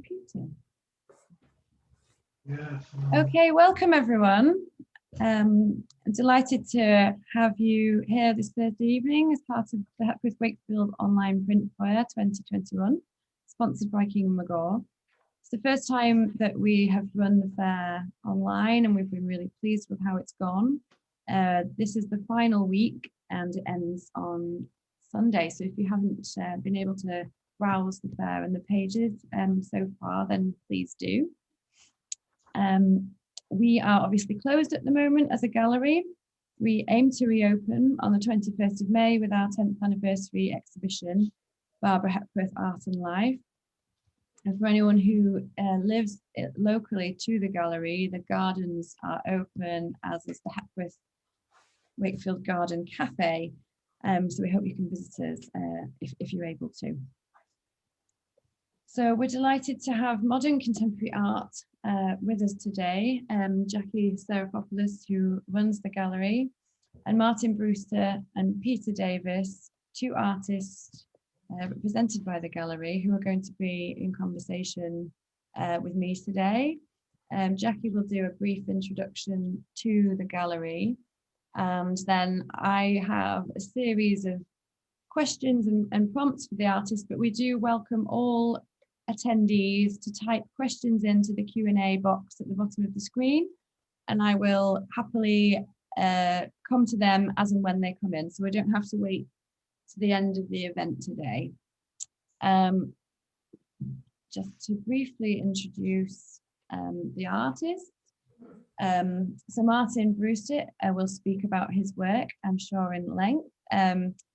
Peter. Okay, welcome everyone. I'm delighted to have you here this Thursday evening as part of the Hepworth Wakefield Online Print Fair 2021, sponsored by King & McGaw. It's the first time that we have run the fair online and we've been really pleased with how it's gone. This is the final week and it ends on Sunday. So if you haven't been able to browse the fair and the pages so far, then please do. We are obviously closed at the moment as a gallery. We aim to reopen on the 21st of May with our 10th anniversary exhibition, Barbara Hepworth Art and Life. And for anyone who lives locally to the gallery, the gardens are open, as is the Hepworth Wakefield Garden Cafe. So we hope you can visit us if you're able to. So we're delighted to have modern contemporary art with us today. Jackie Serafopoulos, who runs the gallery, and Martyn Brewster and Peter Davies, two artists represented by the gallery, who are going to be in conversation with me today. Jackie will do a brief introduction to the gallery, and then I have a series of questions and prompts for the artists, but we do welcome all attendees to type questions into the Q&A box at the bottom of the screen, and I will happily come to them as and when they come in, so we don't have to wait to the end of the event today. Just to briefly introduce the artists. So Martyn Brewster will speak about his work, I'm sure in length.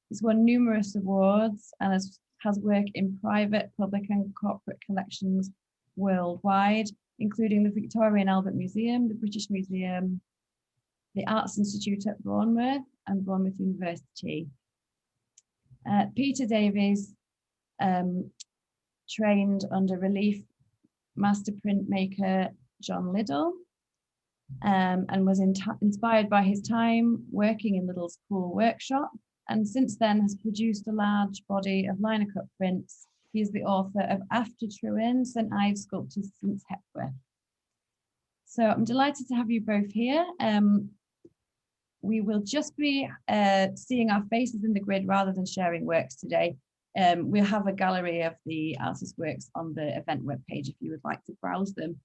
He's won numerous awards and has work in private, public and corporate collections worldwide, including the Victoria and Albert Museum, the British Museum, the Arts Institute at Bournemouth and Bournemouth University. Peter Davies trained under relief master printmaker John Liddell and was inspired by his time working in Liddell's Pool workshop, and since then has produced a large body of liner cut prints. He is the author of After Truin, St Ives Sculptures Since Hepworth. So I'm delighted to have you both here. We will just be seeing our faces in the grid rather than sharing works today. We'll have a gallery of the artist works on the event webpage if you would like to browse them.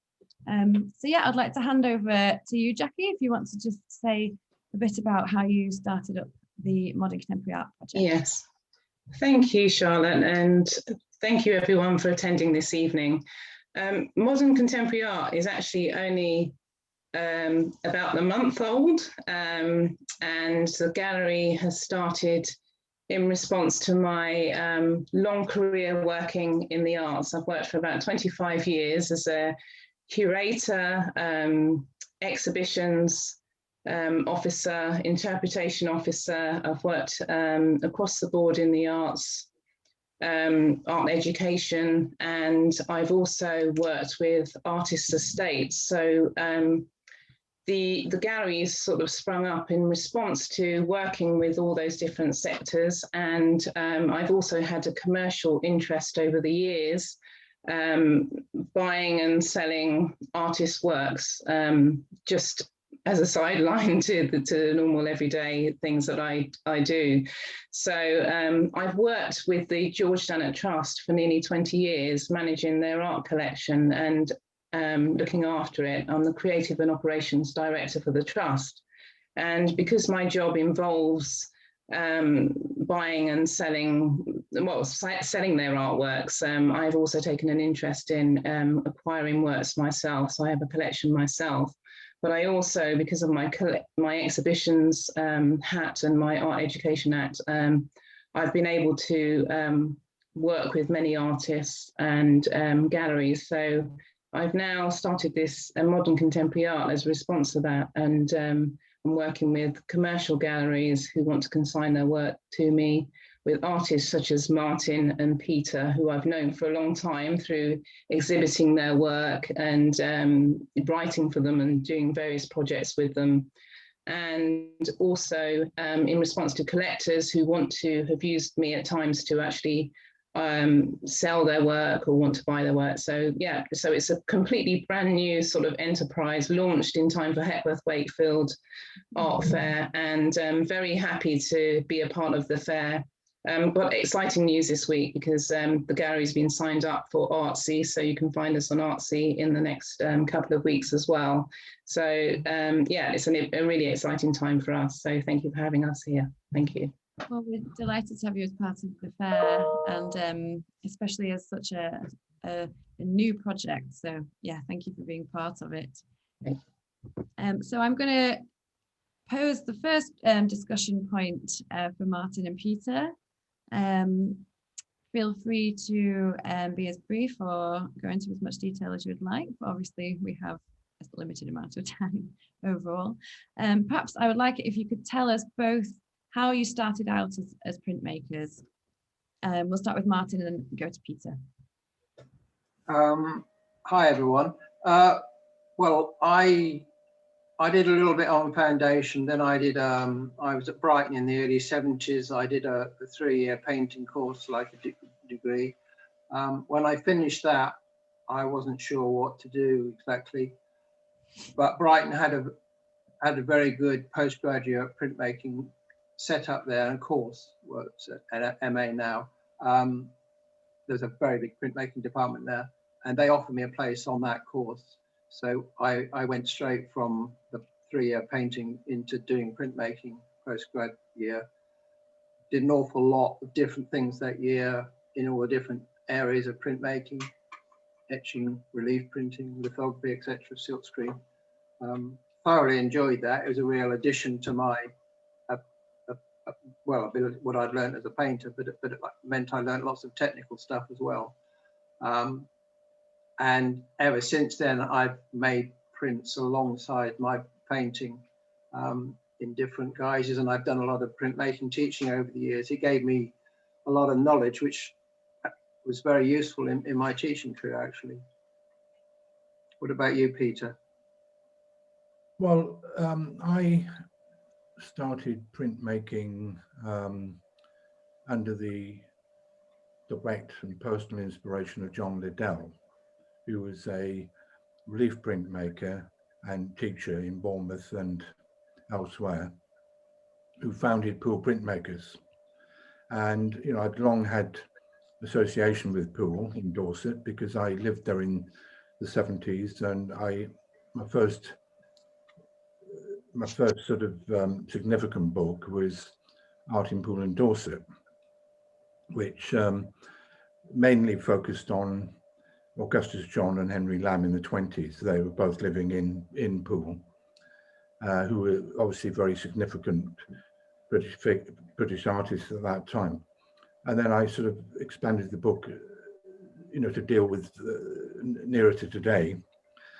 So yeah, I'd like to hand over to you, Jackie, if you want to just say a bit about how you started up the Modern Contemporary Art Project. Yes, thank you, Charlotte, and thank you everyone for attending this evening. Modern Contemporary Art is actually only about a month old, and the gallery has started in response to my long career working in the arts. I've worked for about 25 years as a curator, exhibitions officer, interpretation officer. I've worked across the board in the arts, art education, and I've also worked with artists' estates. So the gallery is sort of sprung up in response to working with all those different sectors, and I've also had a commercial interest over the years, buying and selling artists' works, just as a sideline to the normal everyday things that I do. So I've worked with the George Dannett Trust for nearly 20 years, managing their art collection and looking after it. I'm the creative and operations director for the trust. And because my job involves buying and selling, well, selling their artworks, I've also taken an interest in acquiring works myself. So I have a collection myself. But I also, because of my exhibitions hat and my art education hat, I've been able to work with many artists and galleries. So I've now started this modern contemporary art as a response to that, and I'm working with commercial galleries who want to consign their work to me, with artists such as Martyn and Peter, who I've known for a long time through exhibiting their work and writing for them and doing various projects with them. And also in response to collectors who want to have used me at times to actually sell their work or want to buy their work. So yeah, so it's a completely brand new sort of enterprise, launched in time for Hepworth Wakefield Art Fair, and very happy to be a part of the fair. Got exciting news this week, because the gallery's been signed up for Artsy, so you can find us on Artsy in the next couple of weeks as well. So yeah, it's a really exciting time for us. So thank you for having us here. Thank you. Well, we're delighted to have you as part of the fair, and especially as such a new project. So yeah, thank you for being part of it. Okay. So I'm going to pose the first discussion point for Martyn and Peter. Feel free to be as brief or go into as much detail as you would like, but obviously we have a limited amount of time overall. Perhaps I would like it if you could tell us both how you started out as printmakers. We'll start with Martyn and then go to Peter. Hi everyone. Well, I did a little bit on foundation, then I was at Brighton in the early 70s. I did a 3-year painting course, like a degree. When I finished that, I wasn't sure what to do exactly, but Brighton had a very good postgraduate printmaking set up there, and course works at MA now. There's a very big printmaking department there, and they offered me a place on that course. So I went straight from the 3-year painting into doing printmaking postgrad year. Did an awful lot of different things that year in all the different areas of printmaking: etching, relief printing, lithography, etc., silkscreen. Thoroughly enjoyed that. It was a real addition to my well, what I'd learned as a painter, but it meant I learned lots of technical stuff as well. And ever since then, I've made prints alongside my painting in different guises, and I've done a lot of printmaking teaching over the years. It gave me a lot of knowledge, which was very useful in my teaching career, actually. What about you, Peter? Well, I started printmaking under the direct and personal inspiration of John Liddell, who was a relief printmaker and teacher in Bournemouth and elsewhere, who founded Poole Printmakers. And you know, I'd long had association with Poole in Dorset because I lived there in the 70s, and my first sort of significant book was Art in Poole and Dorset, which mainly focused on Augustus John and Henry Lamb in the 20s. They were both living in Poole, who were obviously very significant British artists at that time. And then I sort of expanded the book, you know, to deal with nearer to today.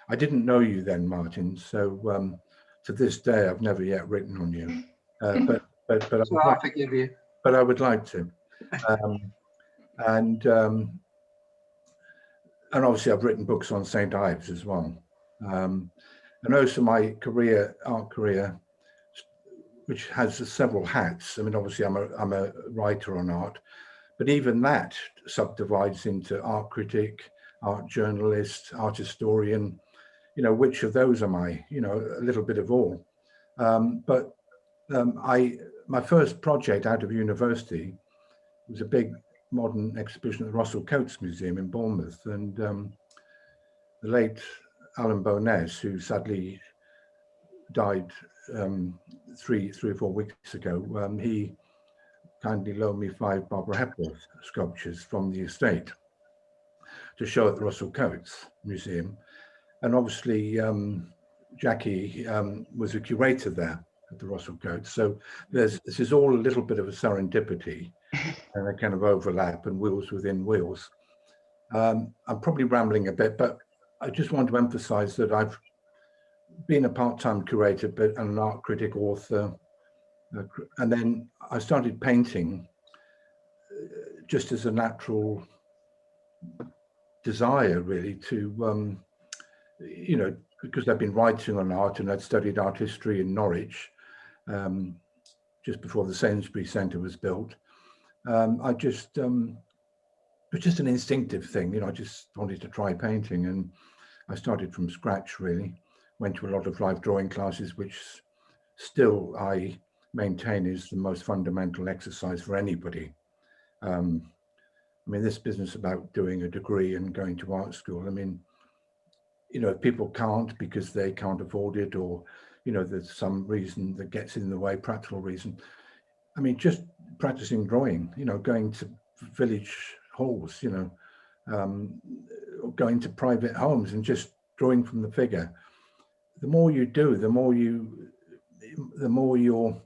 I didn't know you then, Martyn, so to this day I've never yet written on you, but So I forgive you. But I would like to, and obviously I've written books on St. Ives as well. And also my art career, which has several hats. I mean, obviously I'm a writer on art, but even that subdivides into art critic, art journalist, art historian. You know, which of those am I? You know, a little bit of all. But my first project out of university was a big modern exhibition at the Russell Coates Museum in Bournemouth, and the late Alun Bowness, who sadly died 3 or 4 weeks ago, he kindly loaned me 5 Barbara Hepworth sculptures from the estate to show at the Russell Coates Museum. And obviously Jackie was a curator there at the Russell Coates. So this is all a little bit of a serendipity and a kind of overlap and wheels within wheels. I'm probably rambling a bit, but I just want to emphasize that I've been a part-time curator, but an art critic, author, and then I started painting just as a natural desire, really, to, you know, because I've been writing on art and I'd studied art history in Norwich just before the Sainsbury Centre was built. I just was just an instinctive thing, you know. I just wanted to try painting, and I started from scratch really. Went to a lot of live drawing classes, which still I maintain is the most fundamental exercise for anybody. I mean, this business about doing a degree and going to art school, I mean, you know, if people can't because they can't afford it, or, you know, there's some reason that gets in the way, practical reason. I mean, just practicing drawing, you know, going to village halls, you know, going to private homes and just drawing from the figure. The more you do, the more your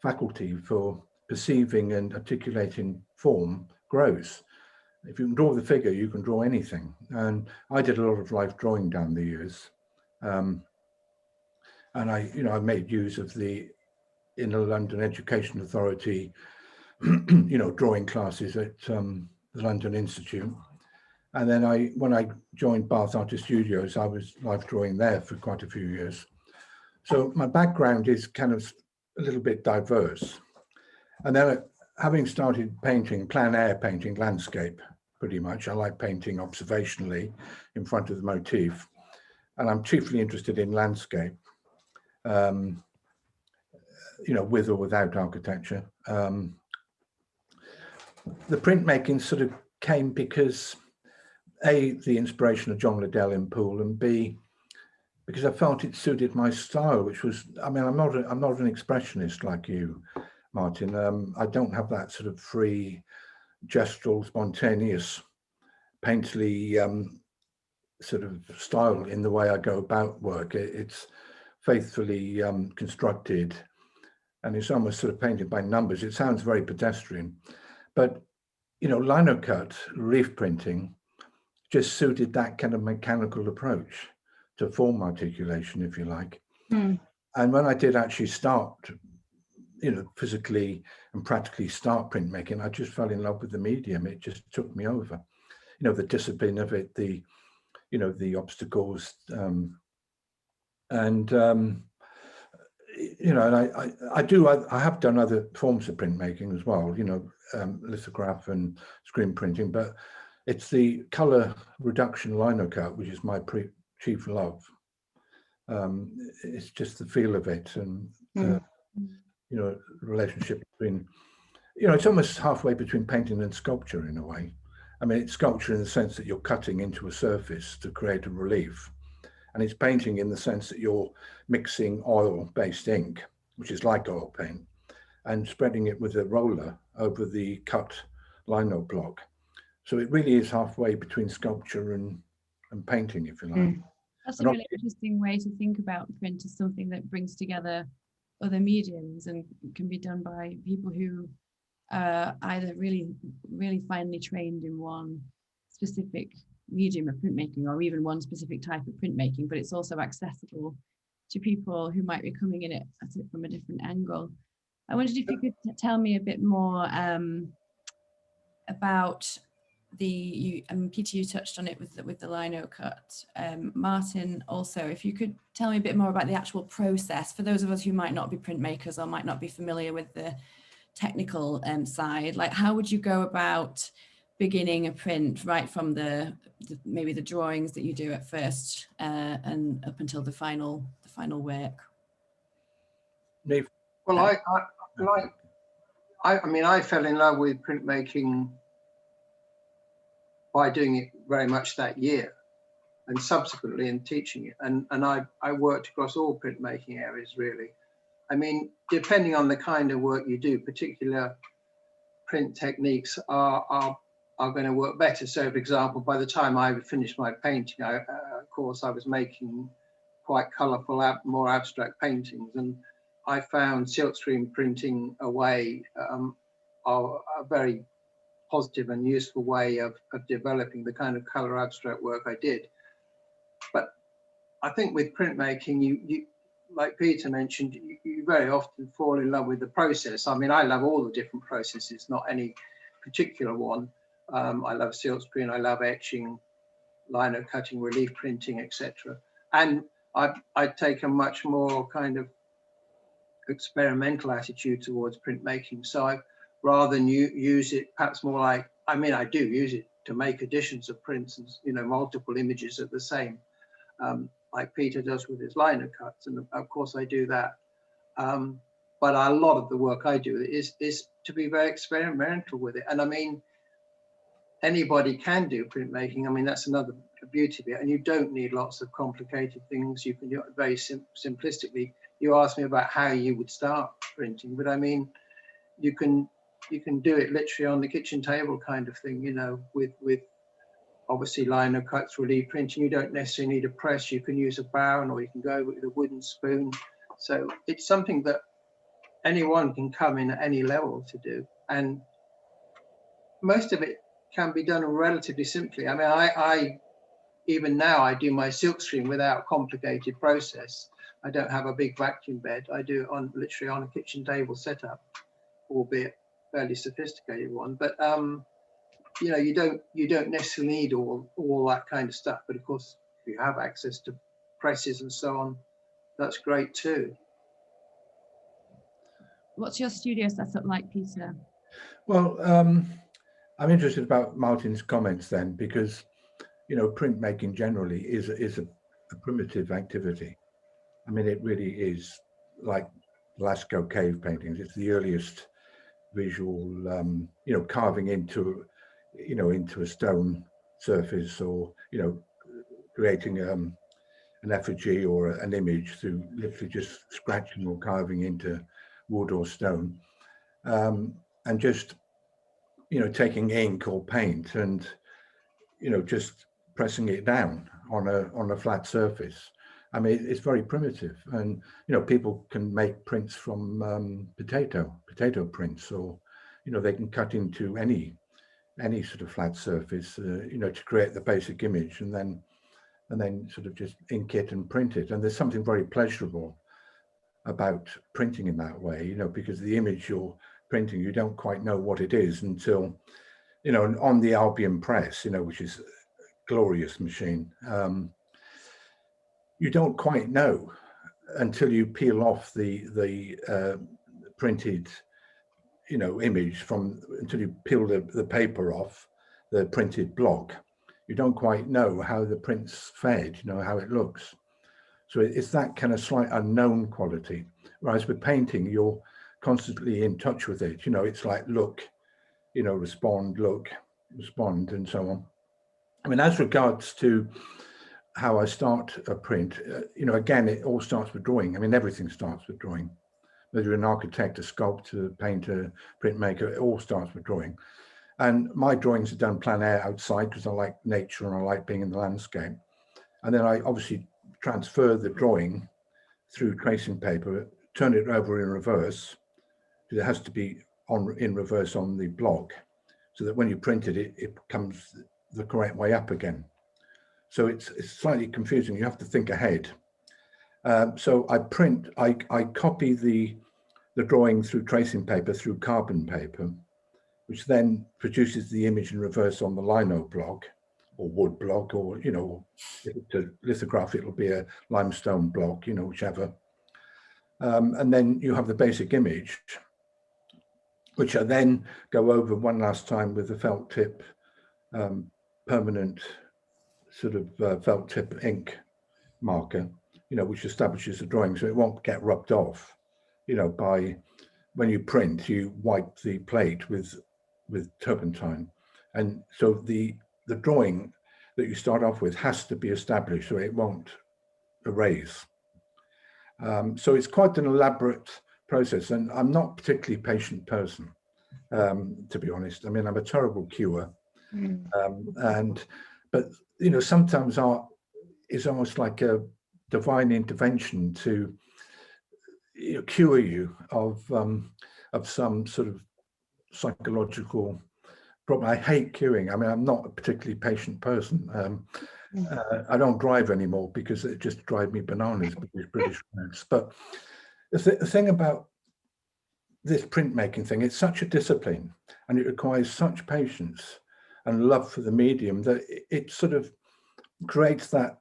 faculty for perceiving and articulating form grows. If you can draw the figure, you can draw anything. And I did a lot of life drawing down the years. And I made use of the Inner London Education Authority, you know, drawing classes at the London Institute. And then when I joined Bath Artist Studios, I was life drawing there for quite a few years. So my background is kind of a little bit diverse. And then having started painting, plein air painting, landscape, pretty much. I like painting observationally in front of the motif. And I'm chiefly interested in landscape, you know, with or without architecture. The printmaking sort of came because A, the inspiration of John Liddell in Poole, and B, because I felt it suited my style, which was, I mean, I'm not an expressionist like you, Martyn. I don't have that sort of free, gestural, spontaneous, painterly sort of style in the way I go about work. It's faithfully constructed, and it's almost sort of painted by numbers. It sounds very pedestrian, but, you know, lino cut, relief printing just suited that kind of mechanical approach to form articulation, if you like. And when I did actually start, you know, physically and practically start printmaking, I just fell in love with the medium. It just took me over. You know, the discipline of it, the, you know, the obstacles, you know, and I have done other forms of printmaking as well, you know, lithograph and screen printing, but it's the color reduction lino cut, which is my chief love. It's just the feel of it, and you know, relationship between, you know, it's almost halfway between painting and sculpture in a way. I mean, it's sculpture in the sense that you're cutting into a surface to create a relief, and it's painting in the sense that you're mixing oil-based ink, which is like oil paint, and spreading it with a roller over the cut lino block. So it really is halfway between sculpture and painting, if you like. That's a really interesting way to think about print as something that brings together other mediums and can be done by people who are either really, really finely trained in one specific medium of printmaking, or even one specific type of printmaking, but it's also accessible to people who might be coming in at it from a different angle. I wondered if you could tell me a bit more about Peter, you touched on it with the lino cut. Martyn, also, if you could tell me a bit more about the actual process for those of us who might not be printmakers or might not be familiar with the technical side. Like, how would you go about beginning a print right from maybe the drawings that you do at first and up until the final work? Well, I mean, I fell in love with printmaking by doing it very much that year, and subsequently in teaching it. And I worked across all printmaking areas, really. I mean, depending on the kind of work you do, particular print techniques are going to work better. So, for example, by the time I finished my painting, of course, I was making quite colourful, more abstract paintings, and I found silkscreen printing a way, a very positive and useful way of developing the kind of colour abstract work I did. But I think with printmaking, you like Peter mentioned, you very often fall in love with the process. I mean, I love all the different processes, not any particular one. I love silkscreen, I love etching, lino cutting, relief printing, etc. And I take a much more kind of experimental attitude towards printmaking. So rather than use it perhaps more like, I mean, I do use it to make editions of prints and, you know, multiple images of the same, like Peter does with his liner cuts, and of course I do that. But a lot of the work I do is to be very experimental with it. And I mean, anybody can do printmaking. I mean, that's another beauty of it. And you don't need lots of complicated things. You can do it very simplistically. You asked me about how you would start printing, but I mean, you can do it literally on the kitchen table kind of thing, you know, with obviously liner cuts, relief printing. You don't necessarily need a press. You can use a bowen, or you can go with a wooden spoon. So it's something that anyone can come in at any level to do. And most of it can be done relatively simply. I mean, I even now I do my silkscreen without a complicated process. I don't have a big vacuum bed. I do it on literally on a kitchen table setup, albeit fairly sophisticated one. But you know, you don't necessarily need all that kind of stuff. But of course, if you have access to presses and so on, that's great too. What's your studio setup like, Peter? Well, I'm interested about Martyn's comments then, because, you know, printmaking generally is a primitive activity. I mean, it really is like Lascaux cave paintings. It's the earliest visual, you know, carving into a stone surface, or, you know, creating an effigy or an image through literally just scratching or carving into wood or stone, and just, you know, taking ink or paint and, you know, just pressing it down on a flat surface. I mean, it's very primitive, and, you know, people can make prints from potato prints, or, you know, they can cut into any sort of flat surface, you know, to create the basic image, and then sort of just ink it and print it. And there's something very pleasurable about printing in that way, you know, because the image you're printing, you don't quite know what it is until, you know, on the Albion press, you know, which is a glorious machine. You don't quite know until you peel off the printed, you know, image until you peel the paper off the printed block. You don't quite know how the print's fared, you know, how it looks. So it's that kind of slight unknown quality. Whereas with painting, you're constantly in touch with it. You know, it's like, look, you know, respond, look, respond, and so on. I mean, as regards to how I start a print, you know, again, it all starts with drawing. I mean, everything starts with drawing. Whether you're an architect, a sculptor, painter, printmaker, it all starts with drawing. And my drawings are done plein air outside because I like nature and I like being in the landscape. And then I obviously transfer the drawing through tracing paper, turn it over in reverse, because it has to be in reverse on the block, so that when you print it, it comes the correct way up again. So it's slightly confusing. You have to think ahead. So I copy the drawing through tracing paper, through carbon paper, which then produces the image in reverse on the lino block or wood block, or, you know, if it's a lithograph, it'll be a limestone block, you know, whichever. And then you have the basic image, which I then go over one last time with a felt tip, permanent sort of felt tip ink marker, you know, which establishes the drawing so it won't get rubbed off, you know, by when you print, you wipe the plate with turpentine. And so the drawing that you start off with has to be established so it won't erase. So it's quite an elaborate process, and I'm not a particularly patient person, to be honest. I mean, I'm a terrible queuer. But, you know, sometimes art is almost like a divine intervention to, you know, cure you of some sort of psychological problem. I hate queuing. I mean, I'm not a particularly patient person. I don't drive anymore because it just drives me bananas with these British roads. But the thing about this printmaking thing, it's such a discipline, and it requires such patience and love for the medium that it sort of creates that,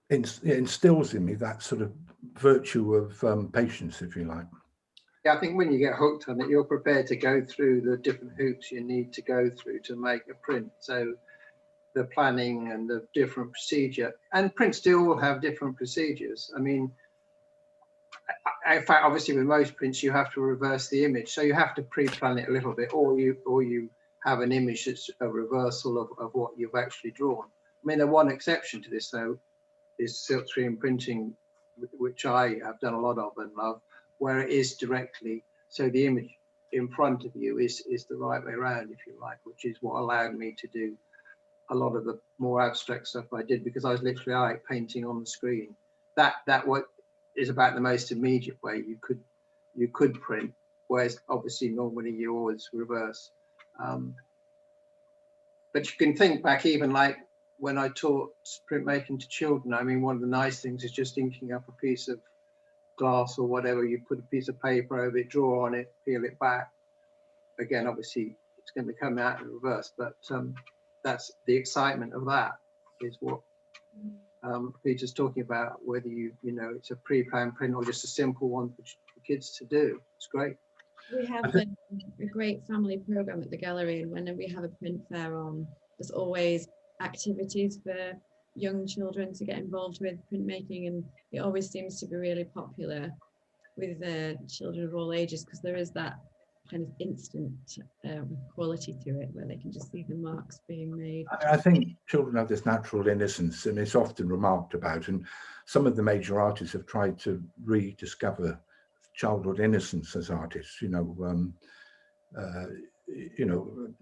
it instills in me that sort of virtue of patience, if you like. I think when you get hooked on it, you're prepared to go through the different hoops you need to go through to make a print. So the planning and the different procedure, and prints do all have different procedures. I mean, in fact, obviously with most prints, you have to reverse the image. So you have to pre-plan it a little bit, or you have an image that's a reversal of what you've actually drawn. I mean, the one exception to this, though, is silkscreen printing, which I have done a lot of and love, where it is directly, so the image in front of you is the right way around, if you like, which is what allowed me to do a lot of the more abstract stuff I did, because I was literally like painting on the screen. That what is about the most immediate way you could print, whereas obviously normally you always reverse. But you can think back, even like when I taught printmaking to children, I mean, one of the nice things is just inking up a piece of glass or whatever. You put a piece of paper over it, draw on it, peel it back. Again, obviously it's going to come out in reverse, but that's the excitement of that, is what Peter's talking about, whether you know, it's a pre-planned print or just a simple one for kids to do. It's great. We have a great family program at the gallery, and when we have a print fair on, there's always activities for young children to get involved with printmaking, and it always seems to be really popular with children of all ages, because there is that kind of instant quality to it where they can just see the marks being made. I think children have this natural innocence, and it's often remarked about, and some of the major artists have tried to rediscover childhood innocence as artists,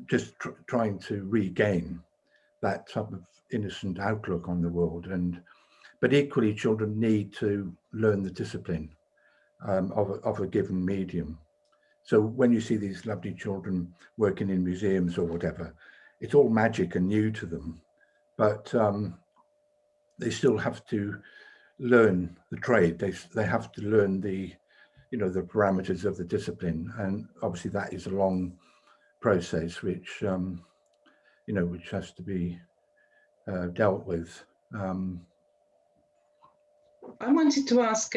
just trying to regain that type of innocent outlook on the world. But equally, children need to learn the discipline of a given medium. So when you see these lovely children working in museums or whatever, it's all magic and new to them, but they still have to learn the trade. They have to learn the parameters of the discipline, and obviously that is a long process which which has to be dealt with. I wanted to ask,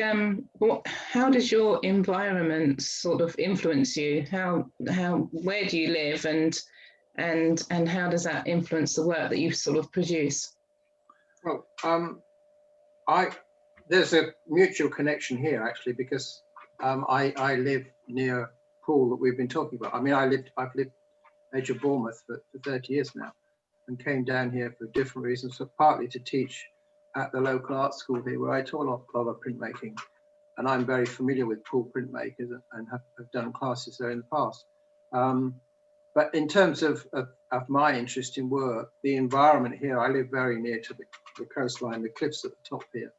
how does your environment sort of influence you? Where do you live, and how does that influence the work that you sort of produce? Well, there's a mutual connection here actually, because I live near Poole that we've been talking about. I mean, I've lived edge of Bournemouth for 30 years now, and came down here for different reasons, so partly to teach at the local art school here, where I taught a lot of printmaking, and I'm very familiar with Poole printmakers and have done classes there in the past. But in terms of my interest in work, the environment here, I live very near to the coastline, the cliffs at the top here,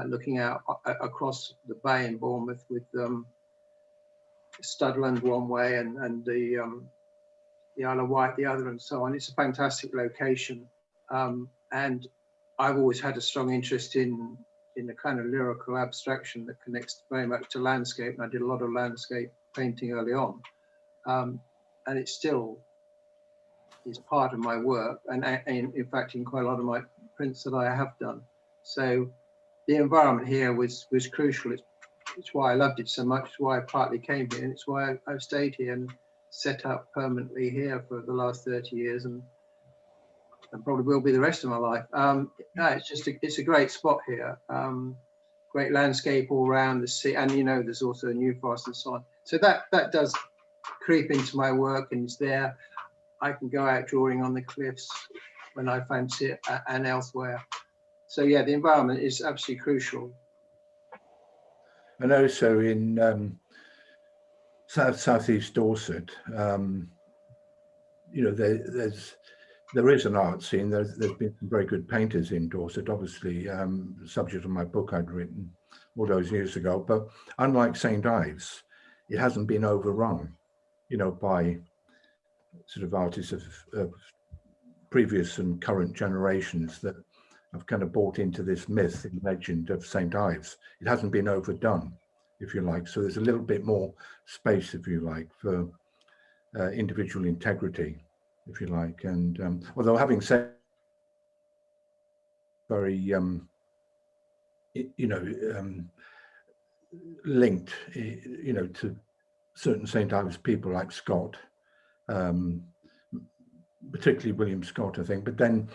looking out across the bay in Bournemouth with Studland one way and the Isle of Wight the other, and so on. It's a fantastic location, and I've always had a strong interest in the kind of lyrical abstraction that connects very much to landscape, and I did a lot of landscape painting early on, and it still is part of my work, and in fact in quite a lot of my prints that I have done. So the environment here was crucial. It's why I loved it so much. It's why I partly came here, and it's why I've stayed here and set up permanently here for the last 30 years, and probably will be the rest of my life. No, it's a great spot here. Great landscape all around the sea, and there's also New Forest and so on. So that does creep into my work, and it's there. I can go out drawing on the cliffs when I fancy it, and elsewhere. So yeah, the environment is absolutely crucial. And also in southeast Dorset, there is an art scene. There's been some very good painters in Dorset, obviously, the subject of my book I'd written all those years ago. But unlike St. Ives, it hasn't been overrun, by sort of artists of previous and current generations that have kind of bought into this myth and legend of St. Ives. It hasn't been overdone, if you like. So there's a little bit more space, if you like, for individual integrity, if you like. And although having said very, linked, to certain St. Ives people like Scott, particularly William Scott, I think. But then,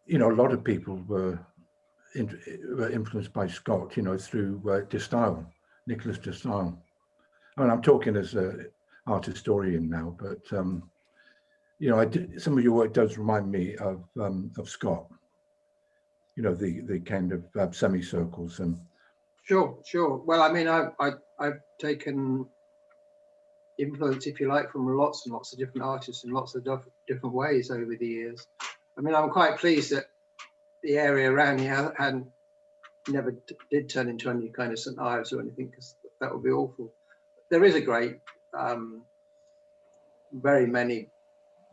you know, a lot of people were influenced by Scott, you know, through de Stael, Nicholas de Stael. I mean, I'm talking as an art historian now, but you know, some of your work does remind me of Scott. You know, the kind of semicircles and. Sure. Well, I mean, I've taken influence, if you like, from lots and lots of different artists in lots of different ways over the years. I mean, I'm quite pleased that the area around here never did turn into any kind of St. Ives or anything, because that would be awful. There is a great, very many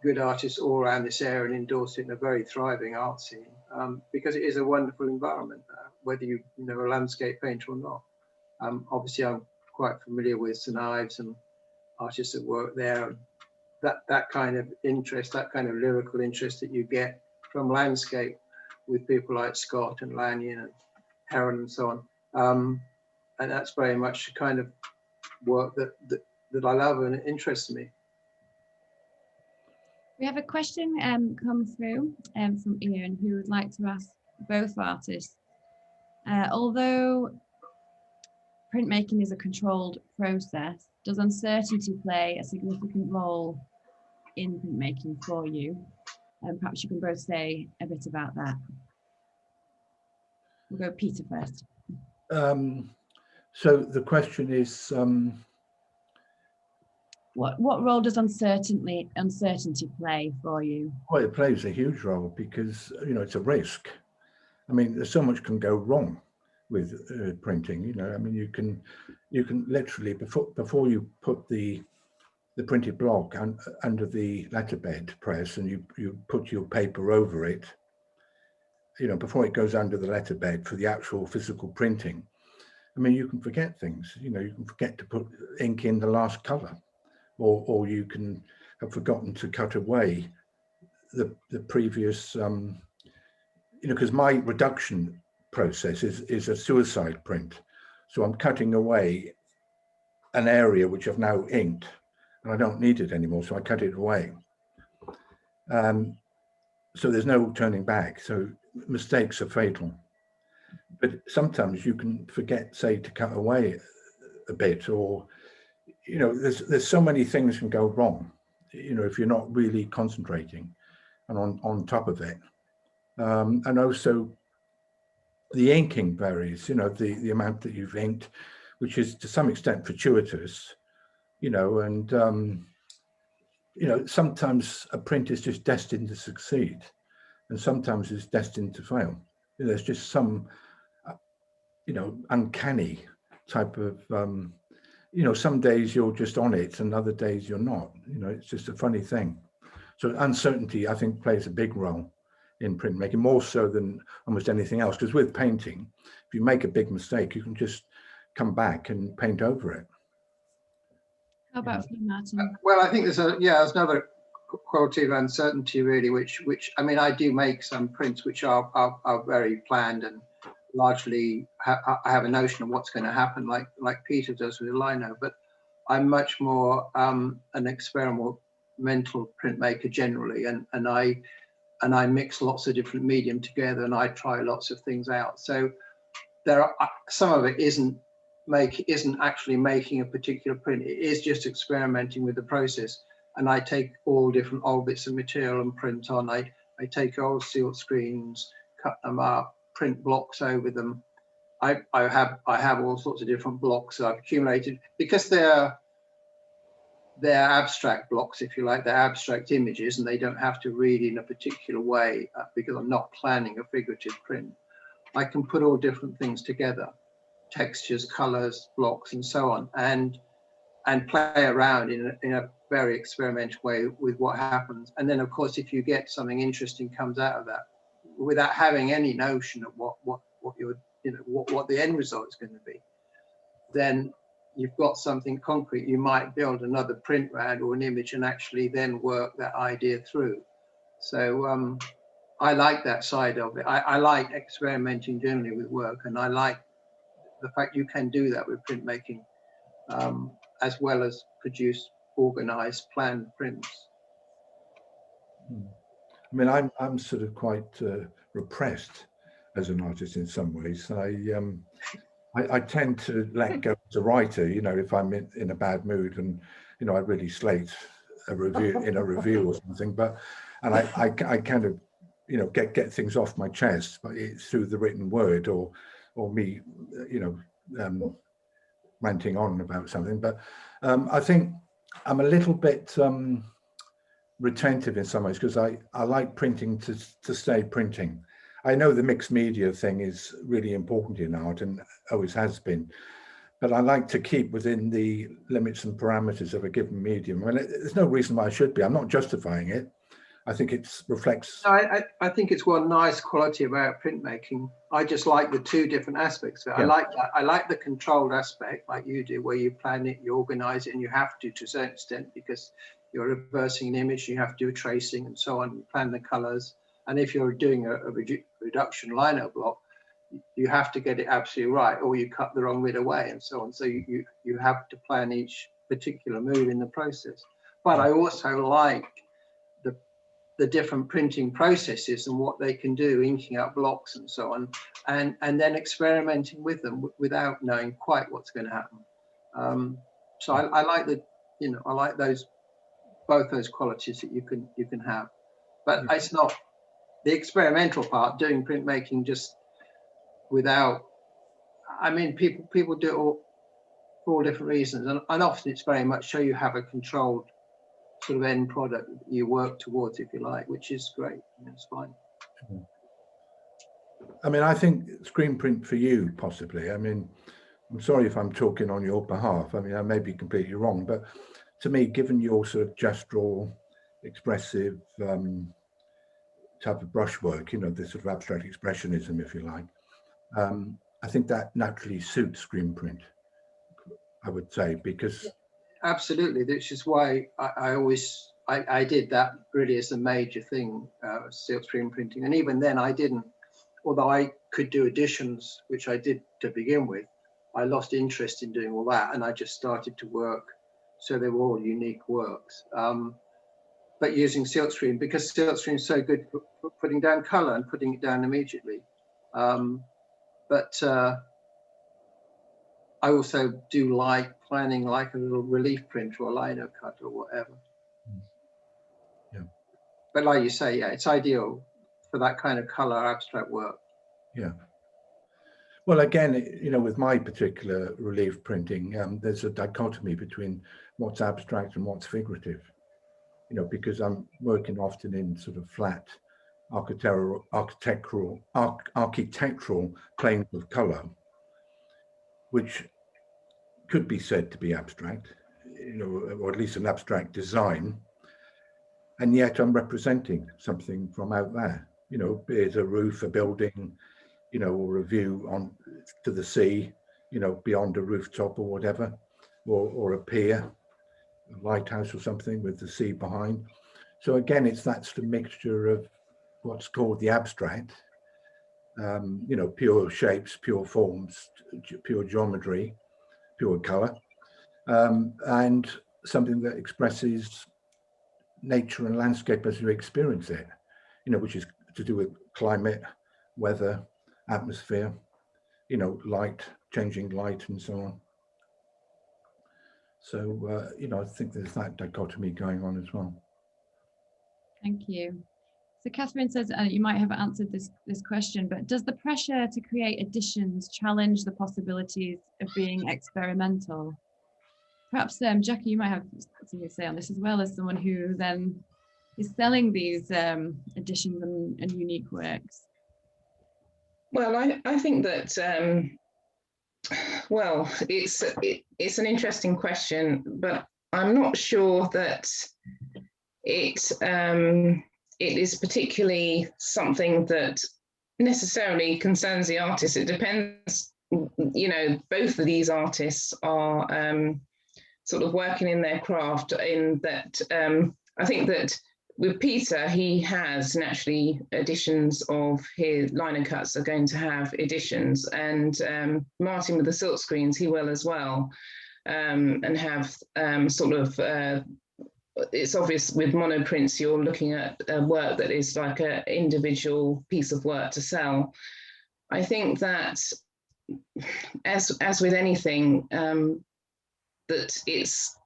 good artists all around this area and in Dorset, in a very thriving art scene, because it is a wonderful environment, whether you're a landscape painter or not. Obviously, I'm quite familiar with St. Ives and artists that work there, and that kind of interest, that kind of lyrical interest that you get from landscape with people like Scott and Lanyon and Heron and so on. And that's very much the kind of work that I love and interests me. We have a question come through from Ian, who would like to ask both artists, although printmaking is a controlled process, does uncertainty play a significant role in printmaking for you? And perhaps you can both say a bit about that. We'll go Peter first. So the question is, what role does uncertainty play for you? well, it plays a huge role because, you know, it's a risk. I mean, there's so much can go wrong with printing. You know, I mean, you can literally before you put the printed block under the letterbed press and you put your paper over it, you know, before it goes under the letterbed for the actual physical printing. I mean, you can forget things. You know, you can forget to put ink in the last color, or you can have forgotten to cut away the previous. You know, because my reduction process is a suicide print, so I'm cutting away an area which I've now inked, and I don't need it anymore, so I cut it away. So there's no turning back. So mistakes are fatal. But sometimes you can forget, say, to cut away a bit, or, you know, there's so many things can go wrong, you know, if you're not really concentrating and on top of it. And also the inking varies, you know, the amount that you've inked, which is to some extent fortuitous, you know, and, you know, sometimes a print is just destined to succeed and sometimes it's destined to fail. You know, there's just some, you know, uncanny type of, you know, some days you're just on it and other days you're not, you know, it's just a funny thing. So uncertainty, I think, plays a big role in printmaking, more so than almost anything else, because with painting, if you make a big mistake, you can just come back and paint over it. How about you, Martyn? Well, I think there's another quality of uncertainty, really, which I mean, I do make some prints which are very planned and largely I have a notion of what's going to happen, like Peter does with lino, but I'm much more an experimental printmaker generally, and I mix lots of different medium together and I try lots of things out. So there are some of it isn't actually making a particular print. It is just experimenting with the process. And I take all different old bits of material and print on. I take old sealed screens, cut them up, print blocks over them. I have all sorts of different blocks that I've accumulated because they're abstract blocks, if you like. They're abstract images, and they don't have to read in a particular way because I'm not planning a figurative print. I can put all different things together, textures, colors, blocks, and so on, and play around in a very experimental way with what happens. And then, of course, if you get something interesting comes out of that, without having any notion of what the end result is going to be, then you've got something concrete. You might build another print round or an image and actually then work that idea through. So I like that side of it. I like experimenting generally with work, and I like the fact you can do that with printmaking. as well as produce organized planned prints. I mean, I'm sort of quite repressed as an artist in some ways. I tend to let go as a writer, you know, if I'm in a bad mood and, you know, I really slate a review in a review or something, and I kind of, you know, get things off my chest, but it's through the written word or me, you know, ranting on about something. But I think I'm a little bit retentive in some ways, because I like printing to stay printing. I know the mixed media thing is really important in art and always has been, but I like to keep within the limits and parameters of a given medium. I mean, there's no reason why I should be. I'm not justifying it. I think it reflects. I think it's one nice quality about printmaking. I just like the two different aspects of it. Yeah. I like that. I like the controlled aspect, like you do, where you plan it, you organize it, and you have to a certain extent, because you're reversing an image, you have to do tracing and so on, you plan the colors. And if you're doing a reduction lino block, you have to get it absolutely right, or you cut the wrong bit away and so on. So you have to plan each particular move in the process. But I also like the different printing processes and what they can do, inking out blocks and so on, and then experimenting with them without knowing quite what's going to happen. So I like I like both those qualities that you can have. But it's not the experimental part, doing printmaking just without. I mean, people do it for all different reasons, and often it's very much so you have a controlled sort of end product that you work towards, if you like, which is great. It's fine. I mean, I think screen print for you, possibly. I mean, I'm sorry if I'm talking on your behalf. I mean, I may be completely wrong, but to me, given your sort of gestural, expressive type of brushwork, you know, this sort of abstract expressionism, if you like, I think that naturally suits screen print, I would say, because... Absolutely, which is why I did that really as a major thing, silk screen printing. And even then I didn't, although I could do editions, which I did to begin with, I lost interest in doing all that, and I just started to work. So they were all unique works. But using silkscreen, because silkscreen is so good for putting down color and putting it down immediately. But I also do like planning like a little relief print or a lino cut or whatever. Yeah. But like you say, yeah, it's ideal for that kind of color abstract work. Yeah. Well, again, you know, with my particular relief printing, there's a dichotomy between what's abstract and what's figurative, you know, because I'm working often in sort of flat architectural planes of color, which could be said to be abstract, you know, or at least an abstract design. And yet I'm representing something from out there, you know, be it a roof, a building, you know, or a view on to the sea, you know, beyond a rooftop or whatever, or a pier, a lighthouse or something with the sea behind. So again, it's that sort of mixture of what's called the abstract, you know, pure shapes, pure forms, pure geometry, pure color, and something that expresses nature and landscape as you experience it, you know, which is to do with climate, weather, atmosphere, you know, light, changing light and so on. So, you know, I think there's that dichotomy going on as well. Thank you. So Catherine says, you might have answered this question, but does the pressure to create editions challenge the possibilities of being experimental? Perhaps, Jackie, you might have something to say on this as well, as someone who then is selling these editions and unique works. Well, I think that, well, it's an interesting question, but I'm not sure that it is particularly something that necessarily concerns the artist. It depends, you know, both of these artists are sort of working in their craft, in that I think that with Peter, he has naturally editions of his lino cuts are going to have editions, and Martyn with the silk screens, he will as well. and have sort of, it's obvious with monoprints, you're looking at work that is like an individual piece of work to sell. I think that as with anything, that it's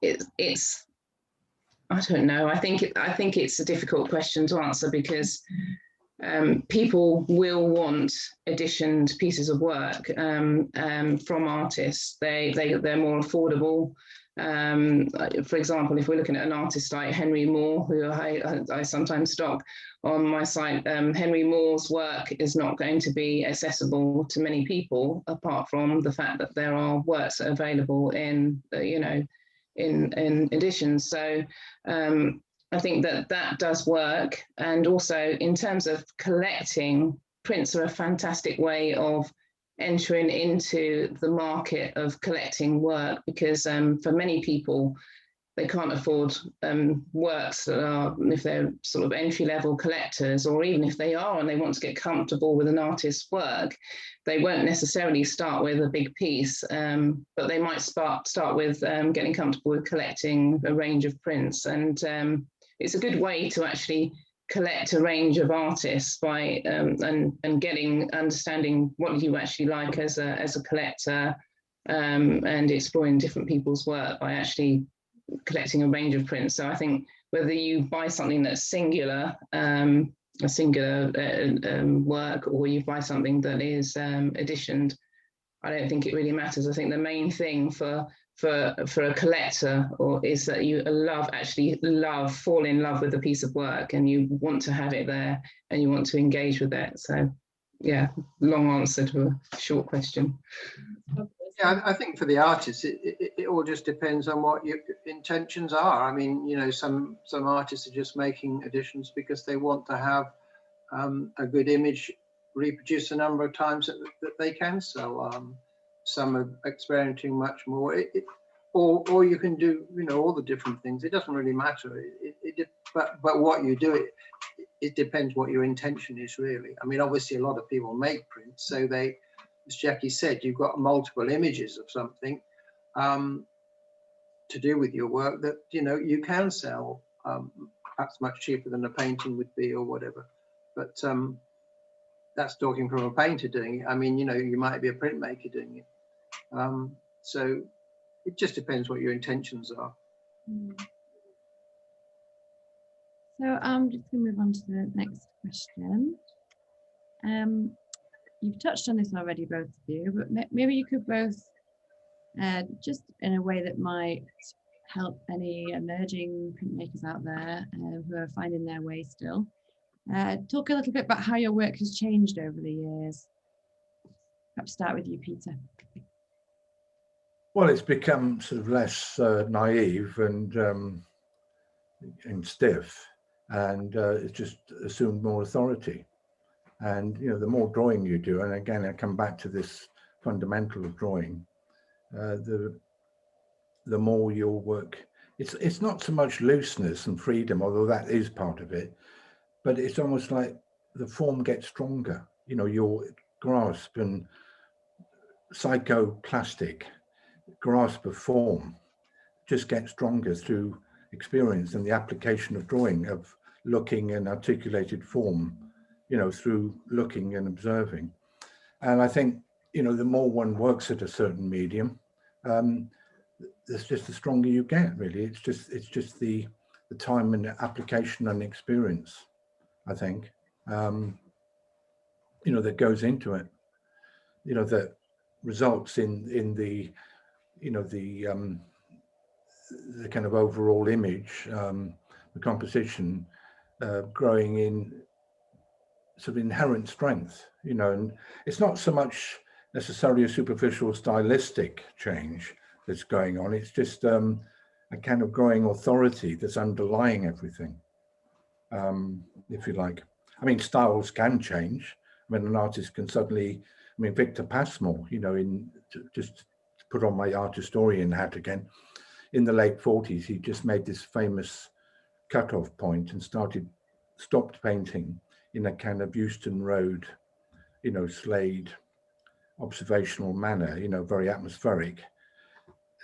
I don't know. I think it's a difficult question to answer, because people will want editioned pieces of work from artists. They're more affordable. For example, if we're looking at an artist like Henry Moore, who I sometimes stock on my site, Henry Moore's work is not going to be accessible to many people, apart from the fact that there are works that are available in, in editions. So I think that does work. And also in terms of collecting, prints are a fantastic way of entering into the market of collecting work, because for many people, they can't afford works that are, if they're sort of entry-level collectors, or even if they are and they want to get comfortable with an artist's work, they won't necessarily start with a big piece, but they might start with getting comfortable with collecting a range of prints. And it's a good way to actually collect a range of artists by and understanding what you actually like as a collector, and exploring different people's work by actually collecting a range of prints. So I think whether you buy something that's singular, a singular work, or you buy something that is editioned, I don't think it really matters. I think the main thing for a collector is that you fall in love with a piece of work, and you want to have it there and you want to engage with it. So yeah, long answer to a short question. Yeah, I think for the artists, it all just depends on what your intentions are. I mean, you know, some artists are just making editions because they want to have a good image reproduced a number of times that they can sell. Some are experimenting much more, or you can do, you know, all the different things. It doesn't really matter. But what you do, it depends what your intention is, really. I mean, obviously, a lot of people make prints, so they, as Jackie said, you've got multiple images of something to do with your work that, you know, you can sell, perhaps much cheaper than a painting would be or whatever. But that's talking from a painter doing it. I mean, you know, you might be a printmaker doing it. So it just depends what your intentions are. So I'm just going to move on to the next question. You've touched on this already, both of you, but maybe you could both, just in a way that might help any emerging printmakers out there who are finding their way still, talk a little bit about how your work has changed over the years. Perhaps start with you, Peter. Well, it's become sort of less naive and stiff, and it's just assumed more authority. And, you know, the more drawing you do, and again, I come back to this fundamental of drawing, the more your work, it's not so much looseness and freedom, although that is part of it, but it's almost like the form gets stronger. You know, your grasp and psychoplastic grasp of form just gets stronger through experience and the application of drawing, of looking and articulated form, you know, through looking and observing. And I think, you know, the more one works at a certain medium, it's just the stronger you get, really. It's just the time and application and experience, I think, you know, that goes into it, you know, that results in the, you know, the kind of overall image, the composition, growing in sort of inherent strength, you know. And it's not so much necessarily a superficial stylistic change that's going on. It's just a kind of growing authority that's underlying everything, if you like. I mean, styles can change. I mean, an artist can suddenly, I mean, Victor Passmore, you know, just to put on my art historian hat again, in the late 40s, he just made this famous cutoff point and stopped painting in a kind of Euston Road, you know, Slade observational manner, you know, very atmospheric.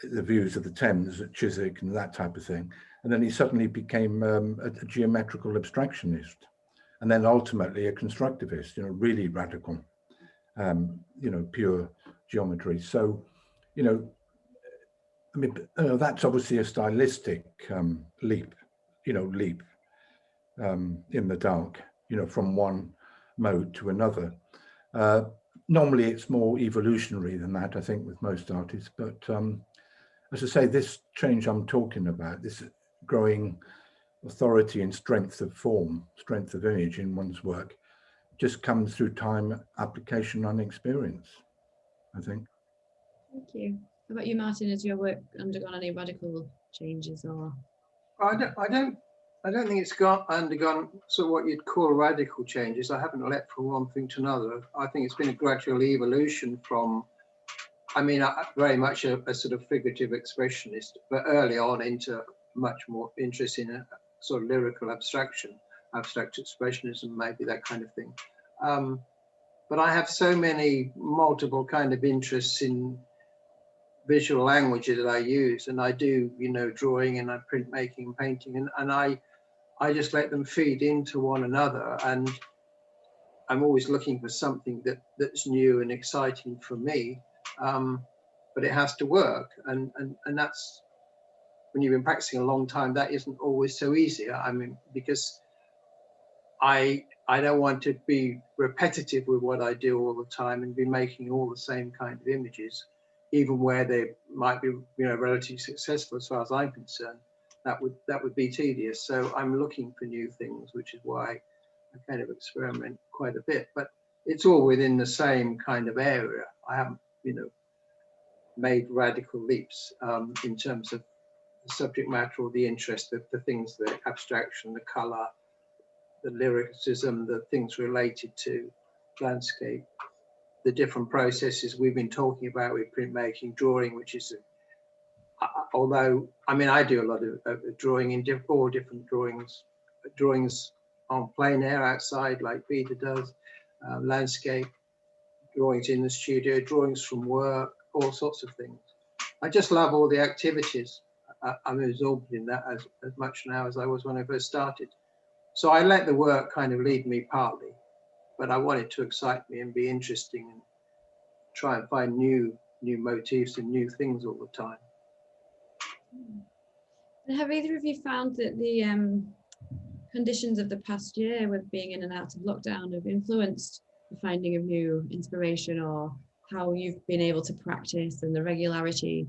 the views of the Thames at Chiswick and that type of thing. And then he suddenly became a geometrical abstractionist, and then ultimately a constructivist, really radical, pure geometry. So, I mean, that's obviously a stylistic leap in the dark, from one mode to another. Normally it's more evolutionary than that, I think, with most artists. But as I say, this change I'm talking about, this growing authority and strength of form, strength of image in one's work, just comes through time, application, and experience, I think. Thank you. How about you, Martyn? Has your work undergone any radical changes, or? I don't think it's undergone sort of what you'd call radical changes. I haven't leapt from one thing to another. I think it's been a gradual evolution from, very much a sort of figurative expressionist, but early on into much more interest in a sort of lyrical abstraction, abstract expressionism, maybe that kind of thing. But I have so many multiple kind of interests in visual languages that I use, and I do, drawing and printmaking and painting, and I just let them feed into one another, and I'm always looking for something that's new and exciting for me, but it has to work, and that's, when you've been practicing a long time, that isn't always so easy. Because I don't want to be repetitive with what I do all the time and be making all the same kind of images, even where they might be, relatively successful as far as I'm concerned. That would be tedious. So I'm looking for new things, which is why I kind of experiment quite a bit. But it's all within the same kind of area. I haven't, made radical leaps in terms of the subject matter or the interest, the things, the abstraction, the colour, the lyricism, the things related to landscape, the different processes we've been talking about with printmaking, drawing, which is, although, I do a lot of drawing in all different drawings on plein air outside, like Peter does, landscape, drawings in the studio, drawings from work, all sorts of things. I just love all the activities. I'm absorbed in that as much now as I was when I first started. So I let the work kind of lead me partly, but I want it to excite me and be interesting and try and find new motifs and new things all the time. And have either of you found that the conditions of the past year, with being in and out of lockdown, have influenced the finding of new inspiration, or how you've been able to practice and the regularity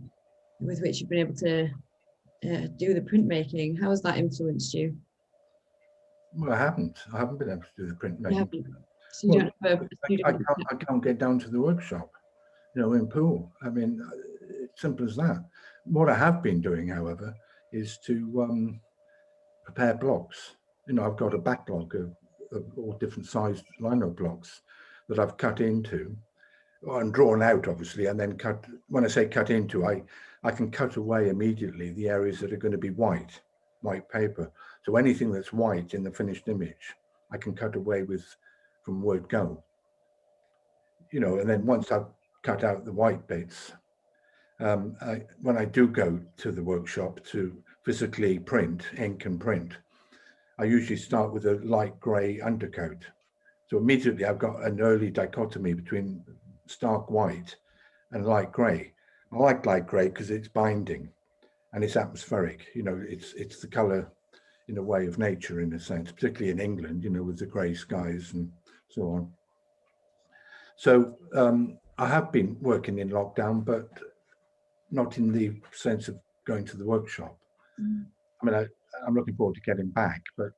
with which you've been able to do the printmaking? How has that influenced you? Well, I haven't been able to do the printmaking. So you don't have a few I different... can't get down to the workshop, in Poole. It's simple as that. What I have been doing, however, is to prepare blocks. I've got a backlog of all different sized lino blocks that I've cut into and drawn out, obviously, and then cut. When I say cut into, I can cut away immediately the areas that are going to be white paper. So anything that's white in the finished image, I can cut away from word go. And then once I've cut out the white bits, when I do go to the workshop to physically print, ink and print, I usually start with a light grey undercoat. So immediately I've got an early dichotomy between stark white and light grey. I like light grey because it's binding and it's atmospheric. It's the colour, in a way, of nature, in a sense, particularly in England, with the grey skies and so on. So I have been working in lockdown, but not in the sense of going to the workshop. I'm looking forward to getting back, but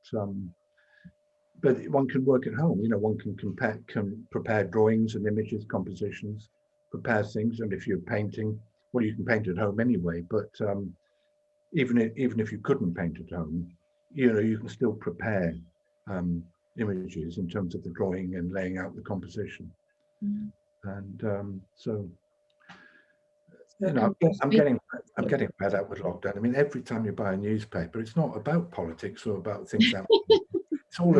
one can work at home. One can prepare drawings and images, compositions, prepare things. And if you're painting, well, you can paint at home anyway. But even if you couldn't paint at home, you can still prepare images in terms of the drawing and laying out the composition. And so. I'm getting fed up with lockdown. Every time you buy a newspaper, it's not about politics or about things happening. It's all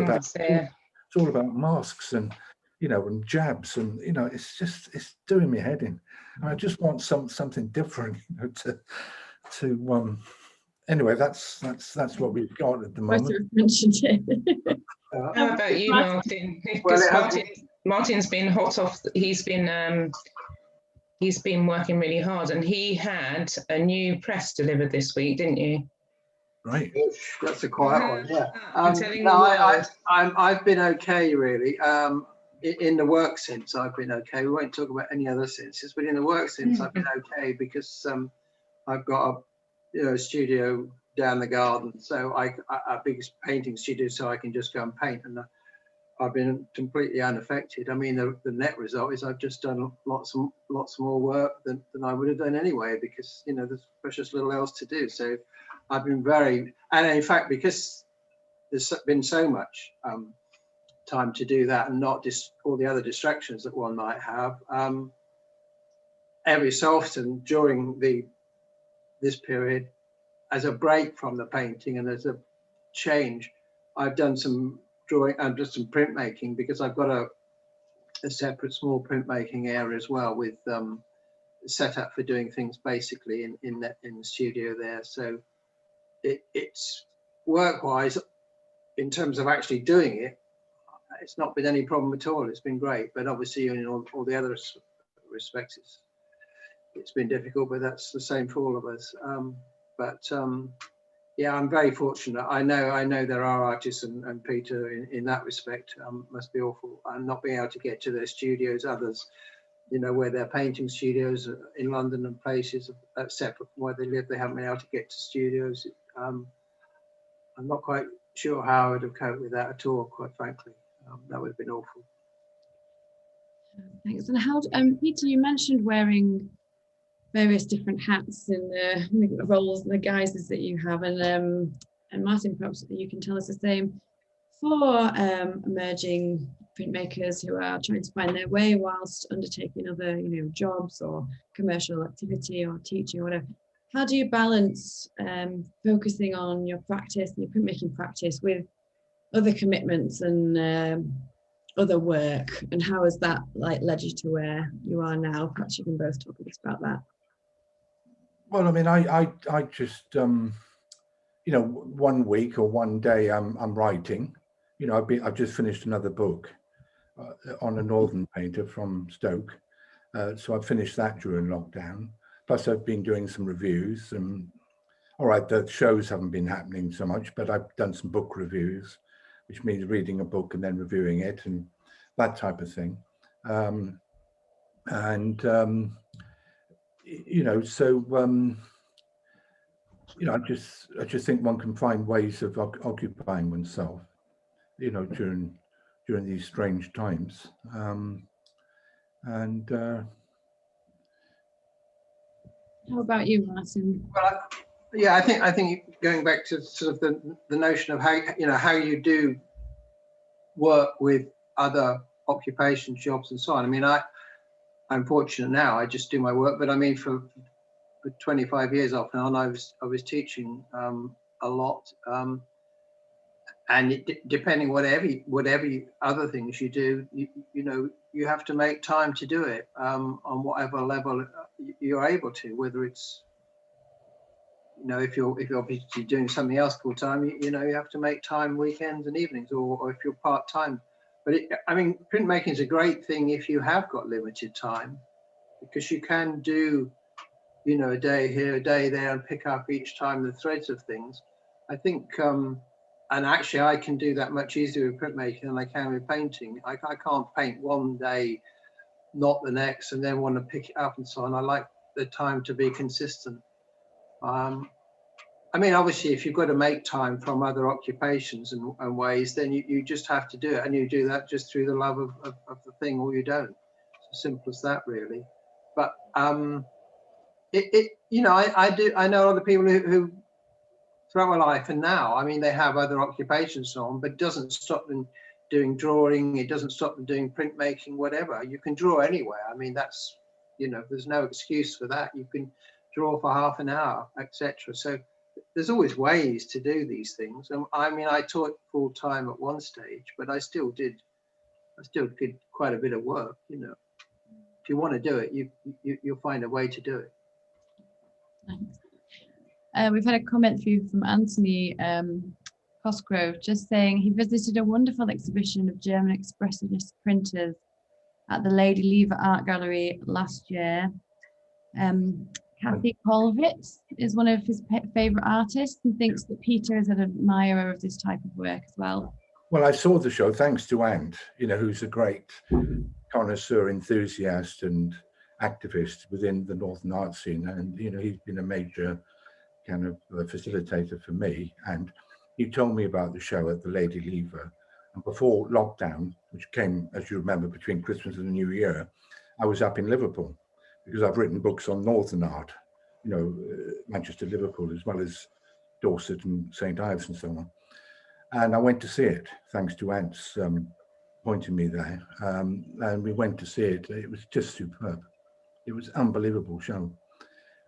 about masks and you know, and jabs, and you know, it's doing me head in. And I just want something different, you know, anyway, that's what we've got at the Both moment. of us mentioned it. How about you, Martyn? Well, Because Martyn's been hot off. He's been working really hard, and he had a new press delivered this week, didn't you? Right. That's a quiet one, yeah. I'm telling No, the world. I've been okay, really. In the work sense, I've been okay. We won't talk about any other senses, but in the work sense, I've been okay because I've got a studio down the garden, so a big painting studio, so I can just go and paint, and I've been completely unaffected. I mean, the net result is I've just done lots more work than I would have done anyway, because you know there's precious little else to do. So I've been and in fact, because there's been so much time to do that and not just all the other distractions that one might have, every so often during this period, as a break from the painting and as a change, I've done some drawing and just some printmaking, because I've got a separate small printmaking area as well, with set up for doing things basically in the studio there. So it's work-wise, in terms of actually doing it, it's not been any problem at all. It's been great, but obviously in all the other respects, it's been difficult, but that's the same for all of us. Yeah, I'm very fortunate. I know there are artists, and Peter in that respect must be awful, and not being able to get to their studios. Others, you know, where they're painting studios in London and places separate from where they live, they haven't been able to get to studios. I'm not quite sure how I would have coped with that at all, quite frankly. That would have been awful. Thanks. And how, Peter, you mentioned wearing various different hats in the roles and the guises that you have, and Martyn, perhaps you can tell us the same for emerging printmakers who are trying to find their way whilst undertaking other, you know, jobs or commercial activity or teaching or whatever. How do you balance focusing on your practice, your printmaking practice, with other commitments and other work, and how has that led you to where you are now? Perhaps you can both talk a bit about that. Well, I mean, I just you know, one week or one day I'm writing. You know, I've just finished another book on a northern painter from Stoke, so I finished that during lockdown. Plus, I've been doing some reviews. All right, the shows haven't been happening so much, but I've done some book reviews, which means reading a book and then reviewing it and that type of thing. You know, so you know, I just think one can find ways of occupying oneself, you know, during these strange times. How about you, Martyn? Well, yeah, I think going back to sort of the notion of how you do work with other occupations, jobs, and so on. I mean, I'm fortunate now. I just do my work, but I mean, for 25 years off and on, I was teaching a lot, and depending whatever other things you do, you know, you have to make time to do it on whatever level you're able to. Whether it's, you know, if you're obviously doing something else full time, you know, you have to make time weekends and evenings, or if you're part time. But I mean, printmaking is a great thing if you have got limited time, because you can do, you know, a day here, a day there, and pick up each time the threads of things. I think, and actually I can do that much easier with printmaking than I can with painting. I can't paint one day, not the next, and then want to pick it up and so on. I like the time to be consistent. I mean, obviously, if you've got to make time from other occupations and ways, then you just have to do it, and you do that just through the love of the thing, or you don't. It's as simple as that, really. But you know, I know other people who throughout my life and now, I mean, they have other occupations on, but it doesn't stop them doing drawing. It doesn't stop them doing printmaking, whatever. You can draw anywhere. I mean, that's, you know, there's no excuse for that. You can draw for half an hour, etc. So there's always ways to do these things. I mean, I taught full time at one stage, but I still did I still did quite a bit of work, you know. If you want to do it, you'll find a way to do it. Thanks. We've had a comment through from Anthony Cosgrove, just saying he visited a wonderful exhibition of German expressionist printers at the Lady Lever Art Gallery last year. Kathy Kolvitz is one of his favourite artists and thinks that Peter is an admirer of this type of work as well. Well, I saw the show thanks to Ant, you know, who's a great connoisseur, enthusiast and activist within the Northern art scene. And, you know, he's been a major kind of facilitator for me. And he told me about the show at the Lady Lever. And before lockdown, which came, as you remember, between Christmas and the New Year, I was up in Liverpool because I've written books on Northern art, you know, Manchester, Liverpool, as well as Dorset and St. Ives and so on. And I went to see it, thanks to Ant's pointing me there. And we went to see it. It was just superb. It was an unbelievable show.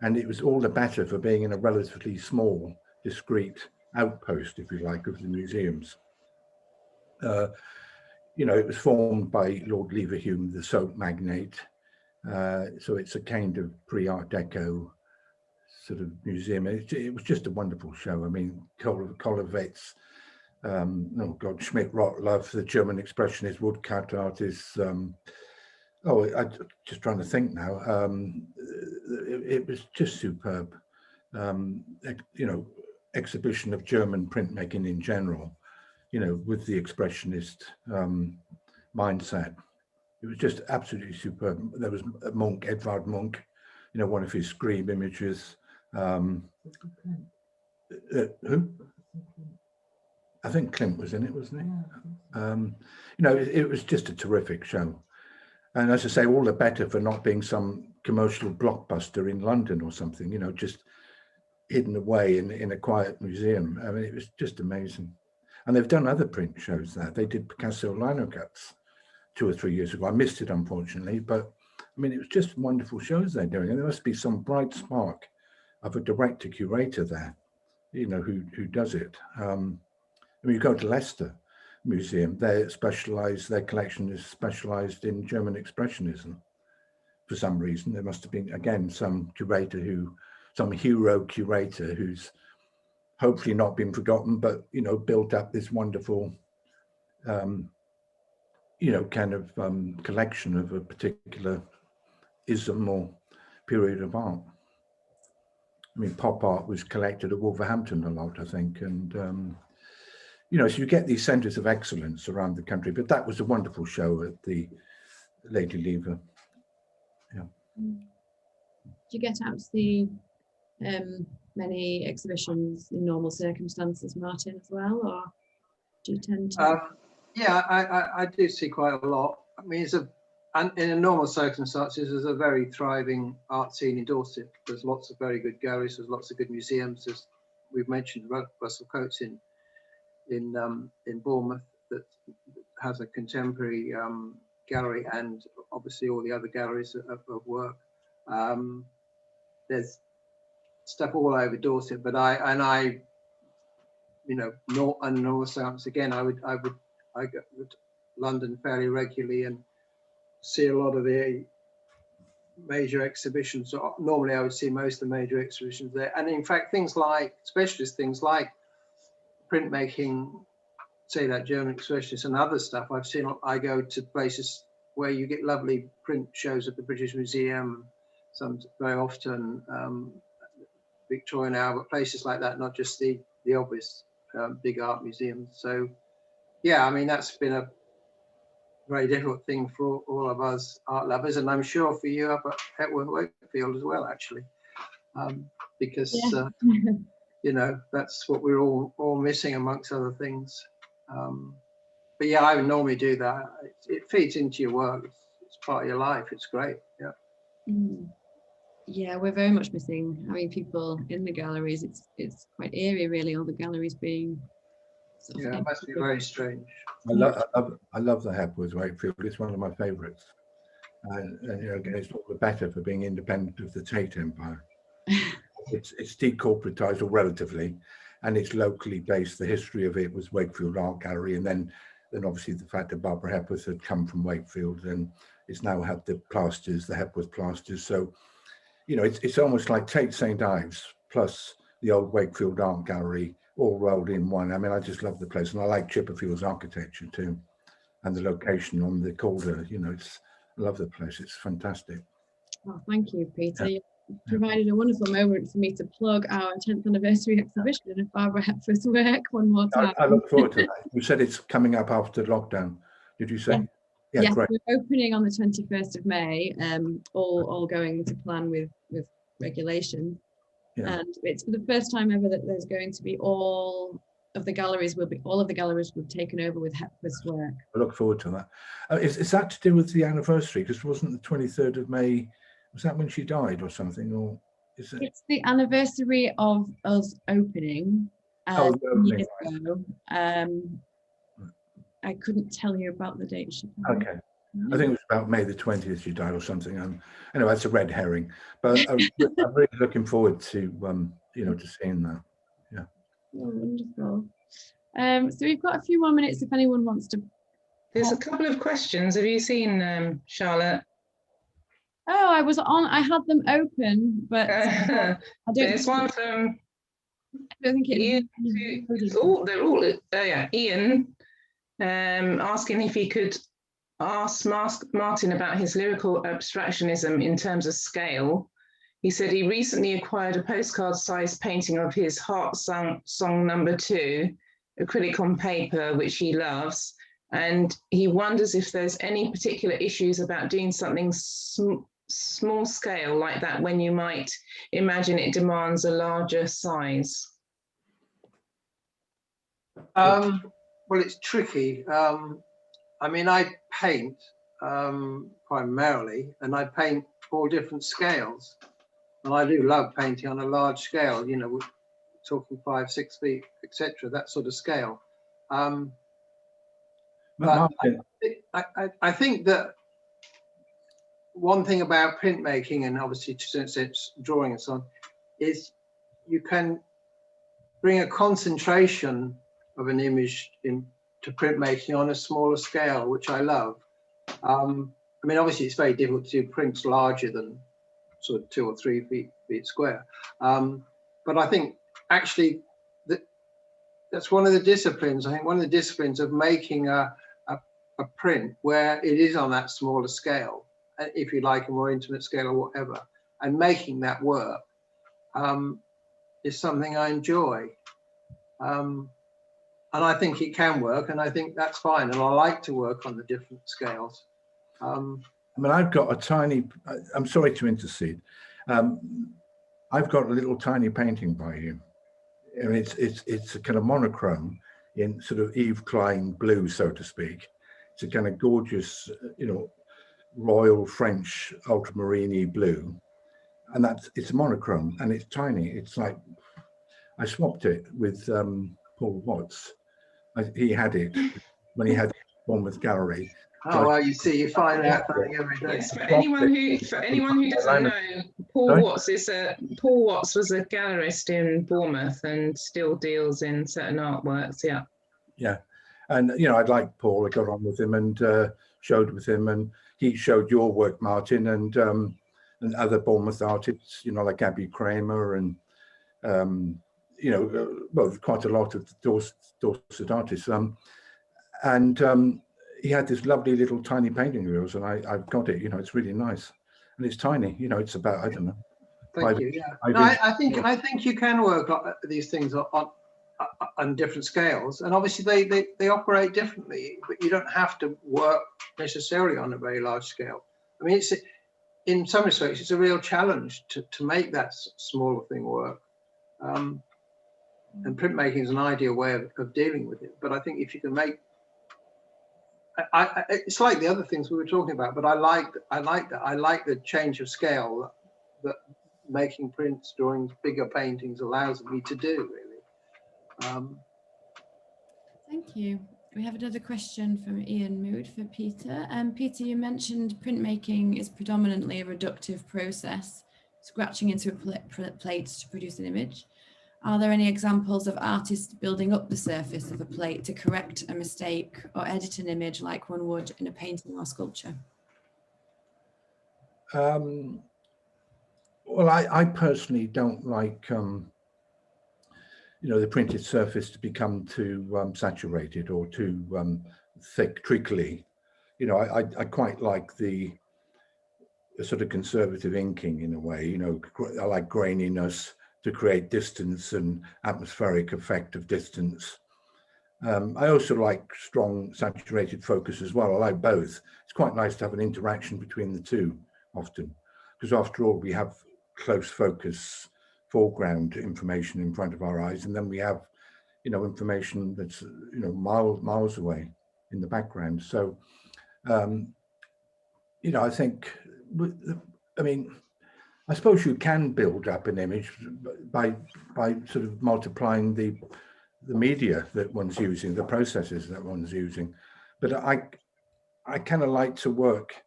And it was all the better for being in a relatively small, discreet outpost, if you like, of the museums. You know, it was formed by Lord Leverhulme, the soap magnate. So it's a kind of pre-Art Deco sort of museum. It was just a wonderful show. I mean, Kollowitz, oh God, Schmidt-Rottluff, the German expressionist woodcut artists. I'm just trying to think now. It was just superb. You know, exhibition of German printmaking in general, you know, with the expressionist mindset. It was just absolutely superb. There was Munch, Edvard Munch, you know, one of his Scream images. Who? I think Clint was in it, wasn't he? You know, it was just a terrific show. And as I say, all the better for not being some commercial blockbuster in London or something, you know, just hidden away in a quiet museum. I mean, it was just amazing. And they've done other print shows there. They did Picasso linocuts 2 or 3 years ago. I missed it, unfortunately, but I mean, it was just wonderful shows they're doing. And there must be some bright spark of a director curator there, you know, who does it. I mean, you go to Leicester Museum, their collection is specialized in German expressionism. For some reason, there must have been, again, some hero curator who's hopefully not been forgotten, but, you know, built up this wonderful, you know, kind of collection of a particular ism or period of art. I mean, pop art was collected at Wolverhampton a lot, I think. And, you know, so you get these centers of excellence around the country, but that was a wonderful show at the Lady Lever. Yeah. Do you get out to see many exhibitions in normal circumstances, Martyn, as well, or do you tend to? Yeah, I do see quite a lot. I mean, in normal circumstances, there's a very thriving art scene in Dorset. There's lots of very good galleries. There's lots of good museums. As we've mentioned, Russell Coates in Bournemouth that has a contemporary gallery, and obviously all the other galleries of work. There's stuff all over Dorset, but I you know, north south again. I go to London fairly regularly and see a lot of the major exhibitions. So normally I would see most of the major exhibitions there. And in fact, things like specialist things like printmaking, say that German expressionist and other stuff I've seen. I go to places where you get lovely print shows at the British Museum, some very often Victorian Albert, places like that, not just the obvious big art museums. So yeah, I mean, that's been a very difficult thing for all of us art lovers, and I'm sure for you up at Hepworth Wakefield as well, actually, because Yeah. you know, that's what we're all missing amongst other things. But yeah, I would normally do that. It feeds into your work. It's part of your life. It's great. Yeah. Yeah, we're very much missing having people in the galleries. It's quite eerie, really, all the galleries being sort of Yeah, it must be very strange. I love the Hepworth Wakefield. It's one of my favourites. And you know, again, it's all the better for being independent of the Tate Empire. It's decorporatized, or relatively, and it's locally based. The history of it was Wakefield Art Gallery, and then and obviously the fact that Barbara Hepworth had come from Wakefield and it's now had the plasters, the Hepworth plasters. So, you know, it's almost like Tate St. Ives plus the old Wakefield Art Gallery all rolled in one. I mean, I just love the place, and I like Chipperfield's architecture too, and the location on the Calder. You know, I love the place. It's fantastic. Oh, thank you, Peter. Yeah. You provided a wonderful moment for me to plug our 10th anniversary exhibition of Barbara Hepworth's work one more time. I look forward to that. You said it's coming up after lockdown. Did you say? Yeah, yes, great. we're opening on the 21st of May, all going to plan with regulation. Yeah. And it's for the first time ever that there's going to be all of the galleries will be taken over with Hepworth's work. I look forward to that. Is that to do with the anniversary? Because wasn't the 23rd of May, was that when she died or something? Or is it? It's the anniversary of us opening years ago. I couldn't tell you about the date she died. Okay. I think it was about May the 20th she died or something. Anyway, it's a red herring. But I'm really looking forward to, you know, to seeing that. Yeah. Oh, wonderful. So we've got a few more minutes if anyone wants to. There's a couple of questions. Have you seen, Charlotte? Oh, I had them open, but I don't. There's one from I don't think Ian. They're all, yeah. Ian asking if he could ask Martyn about his lyrical abstractionism in terms of scale. He said he recently acquired a postcard-sized painting of his Heart Song No. 2, acrylic on paper, which he loves, and he wonders if there's any particular issues about doing something small scale like that when you might imagine it demands a larger size. Well, it's tricky. I mean, I paint primarily, and I paint all different scales. And I do love painting on a large scale, you know, we're talking 5, 6 feet, etc., that sort of scale. But I think that one thing about printmaking, and obviously since it's drawing and so on, is you can bring a concentration of an image into printmaking on a smaller scale, which I love. I mean, obviously it's very difficult to do prints larger than sort of 2 or 3 feet square. But I think actually that's one of the disciplines. I think one of the disciplines of making a print where it is on that smaller scale, if you like a more intimate scale or whatever, and making that work is something I enjoy. And I think it can work, and I think that's fine. And I like to work on the different scales. I mean, I've got a tiny, I'm sorry to intercede. I've got a little tiny painting by you. I mean, it's a kind of monochrome in sort of Yves Klein blue, so to speak. It's a kind of gorgeous, you know, royal French ultramarine blue. And it's monochrome and it's tiny. It's like, I swapped it with Paul Watts. He had it when he had Bournemouth Gallery. Oh, well, you see, you find out something every day. Yes, for anyone who doesn't know, Paul Watts was a gallerist in Bournemouth and still deals in certain artworks. Yeah. Yeah, and you know, I'd like Paul. I got on with him and showed with him, and he showed your work, Martyn, and other Bournemouth artists. You know, like Abby Kramer and you know, well, quite a lot of Dorset artists. He had this lovely little tiny painting of yours, and I've got it. You know, it's really nice, and it's tiny. You know, it's about, I don't know. Thank you. Yeah, no, I think you can work on these things on different scales, and obviously they operate differently. But you don't have to work necessarily on a very large scale. I mean, it's in some respects it's a real challenge to make that smaller thing work. And printmaking is an ideal way of dealing with it. But I think if you can make it's like the other things we were talking about, but I like that. I like the change of scale that making prints, drawings, bigger paintings allows me to do, really. Thank you. We have another question from Ian Mood for Peter. Peter, you mentioned printmaking is predominantly a reductive process, scratching into a plate to produce an image. Are there any examples of artists building up the surface of a plate to correct a mistake or edit an image like one would in a painting or sculpture? Well, I personally don't like, the printed surface to become too saturated or too thick, treacly. I quite like the sort of conservative inking in a way. I like graininess to create distance and atmospheric effect of distance. I also like strong saturated focus as well. I like both. It's quite nice to have an interaction between the two often, because after all, we have close focus foreground information in front of our eyes, and then we have, information that's, miles away in the background. So, I think, I suppose you can build up an image by sort of multiplying the media that one's using, the processes that one's using. But I kind of like to work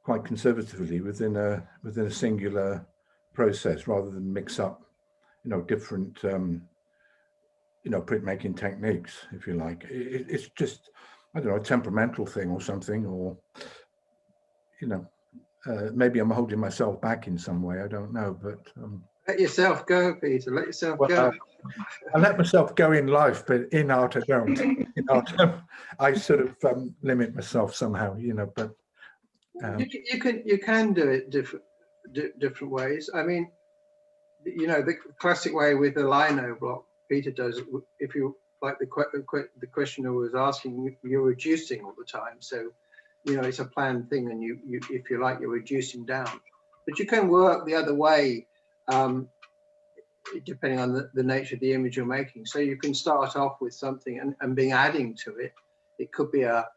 quite conservatively within a singular process rather than mix up, different, printmaking techniques, if you like. It's just, I don't know, a temperamental thing or something, or, maybe I'm holding myself back in some way. I don't know, but let yourself go, Peter. Let yourself go. I let myself go in life, but in art I don't. In art, I sort of limit myself somehow, But you can do it different ways. I mean, the classic way with the lino block Peter does. If you like the questioner was asking, you're reducing all the time, so it's a planned thing, and you if you like, you're reducing down. But you can work the other way, depending on the nature of the image you're making. So you can start off with something and being adding to it. It could be a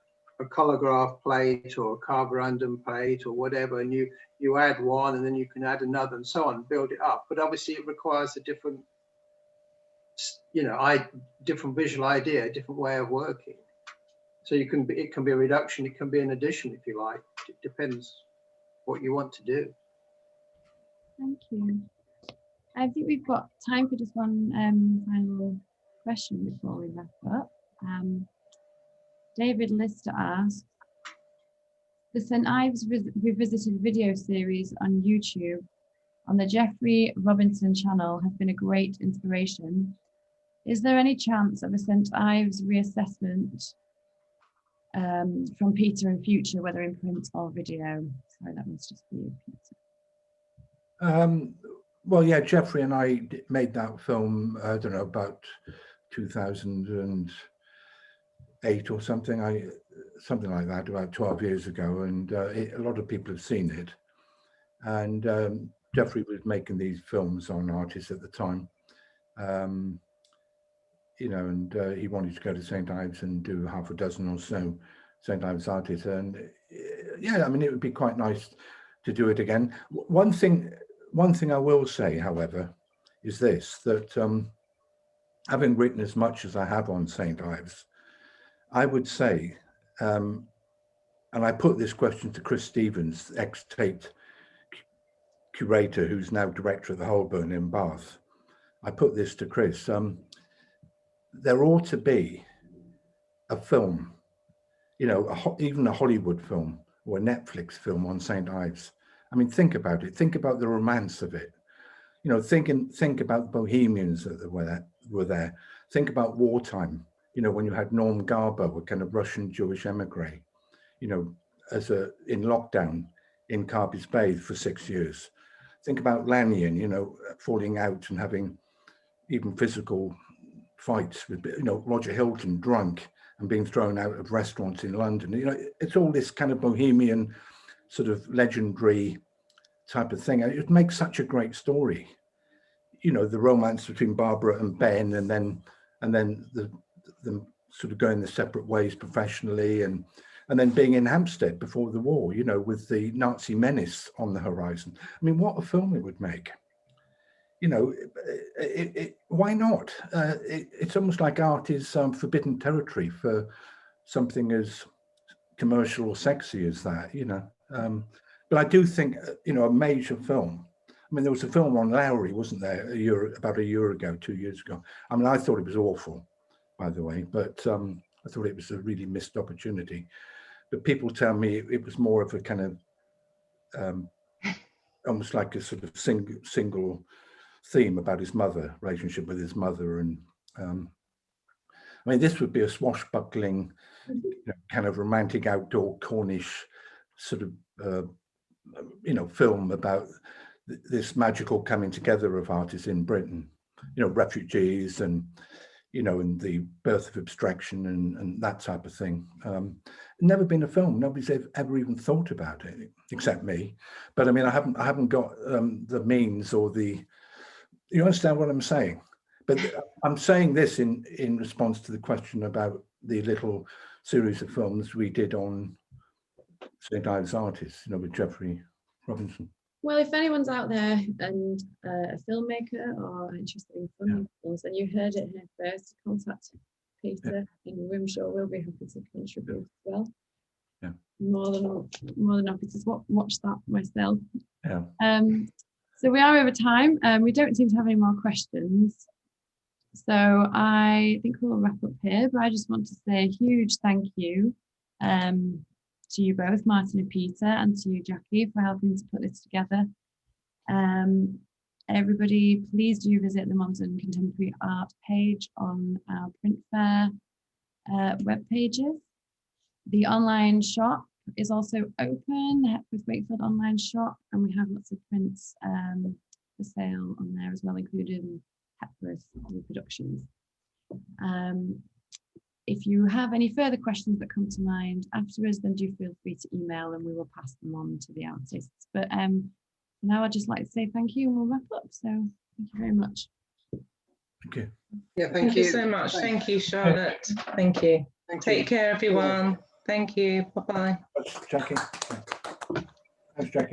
colograph plate or a carborundum plate or whatever, and you add one and then you can add another and so on, build it up. But obviously it requires a different, different visual idea, a different way of working. So it can be a reduction, it can be an addition, if you like. It depends what you want to do. Thank you. I think we've got time for just one final question before we wrap up. David Lister asks, the St. Ives Revisited video series on YouTube on the Jeffrey Robinson channel has been a great inspiration. Is there any chance of a St. Ives reassessment from Peter in future, whether in print or video? Sorry, that must just be you, Peter. Well, yeah, Jeffrey and I made that film, I don't know, about 2008 or something, something like that, about 12 years ago, and a lot of people have seen it. And Jeffrey was making these films on artists at the time, and he wanted to go to St. Ives and do half a dozen or so St. Ives artists. And yeah, it would be quite nice to do it again. One thing I will say, however, is this, that having written as much as I have on St. Ives, I would say, and I put this question to Chris Stevens, ex-Tate curator, who's now director of the Holborn in Bath. I put this to Chris. There ought to be a film, even a Hollywood film or a Netflix film on St. Ives. Think about it. Think about the romance of it. Think about Bohemians that were there. Think about wartime. When you had Norm Garbo, a kind of Russian Jewish emigre, in lockdown in Carby's Bay for 6 years. Think about Lanyon, falling out and having even physical fights with, Roger Hilton drunk and being thrown out of restaurants in London. It's all this kind of bohemian sort of legendary type of thing. It makes such a great story. The romance between Barbara and Ben, and then the sort of going their separate ways professionally, and then being in Hampstead before the war, with the Nazi menace on the horizon. What a film it would make. Why not? It's almost like art is forbidden territory for something as commercial or sexy as that, But I do think, a major film. I mean, there was a film on Lowry, wasn't there, about a year ago, 2 years ago. I mean, I thought it was awful, by the way, but I thought it was a really missed opportunity. But people tell me it was more of a kind of almost like a sort of single theme about his mother, relationship with his mother. And I mean, this would be a swashbuckling, kind of romantic outdoor Cornish sort of, film about this magical coming together of artists in Britain, refugees and, and the birth of abstraction and that type of thing. Never been a film. Nobody's ever even thought about it, except me. But I mean, I haven't got the means or the. You understand what I'm saying? But I'm saying this in response to the question about the little series of films we did on St. Ives artists, with Geoffrey Robinson. Well, if anyone's out there and a filmmaker or interested in filming films, and you heard it here first, contact Peter, and I'm sure we'll be happy to contribute as well. Yeah. More than happy to watch that myself. Yeah. So we are over time. We don't seem to have any more questions. So I think we'll wrap up here, but I just want to say a huge thank you to you both, Martyn and Peter, and to you, Jackie, for helping to put this together. Everybody, please do visit the Modern Contemporary Art page on our print fair web pages. The online shop is also open, the Hepworth Wakefield online shop, and we have lots of prints for sale on there as well, including Hepworth reproductions. If you have any further questions that come to mind afterwards, then do feel free to email and we will pass them on to the artists. But now I'd just like to say thank you and we'll wrap up. So thank you very much. Thank you. Yeah, Thank you so much. Thank you, Charlotte. Thank you. Take care, everyone. Thank you. Bye-bye. Jackie. Thanks, Jackie.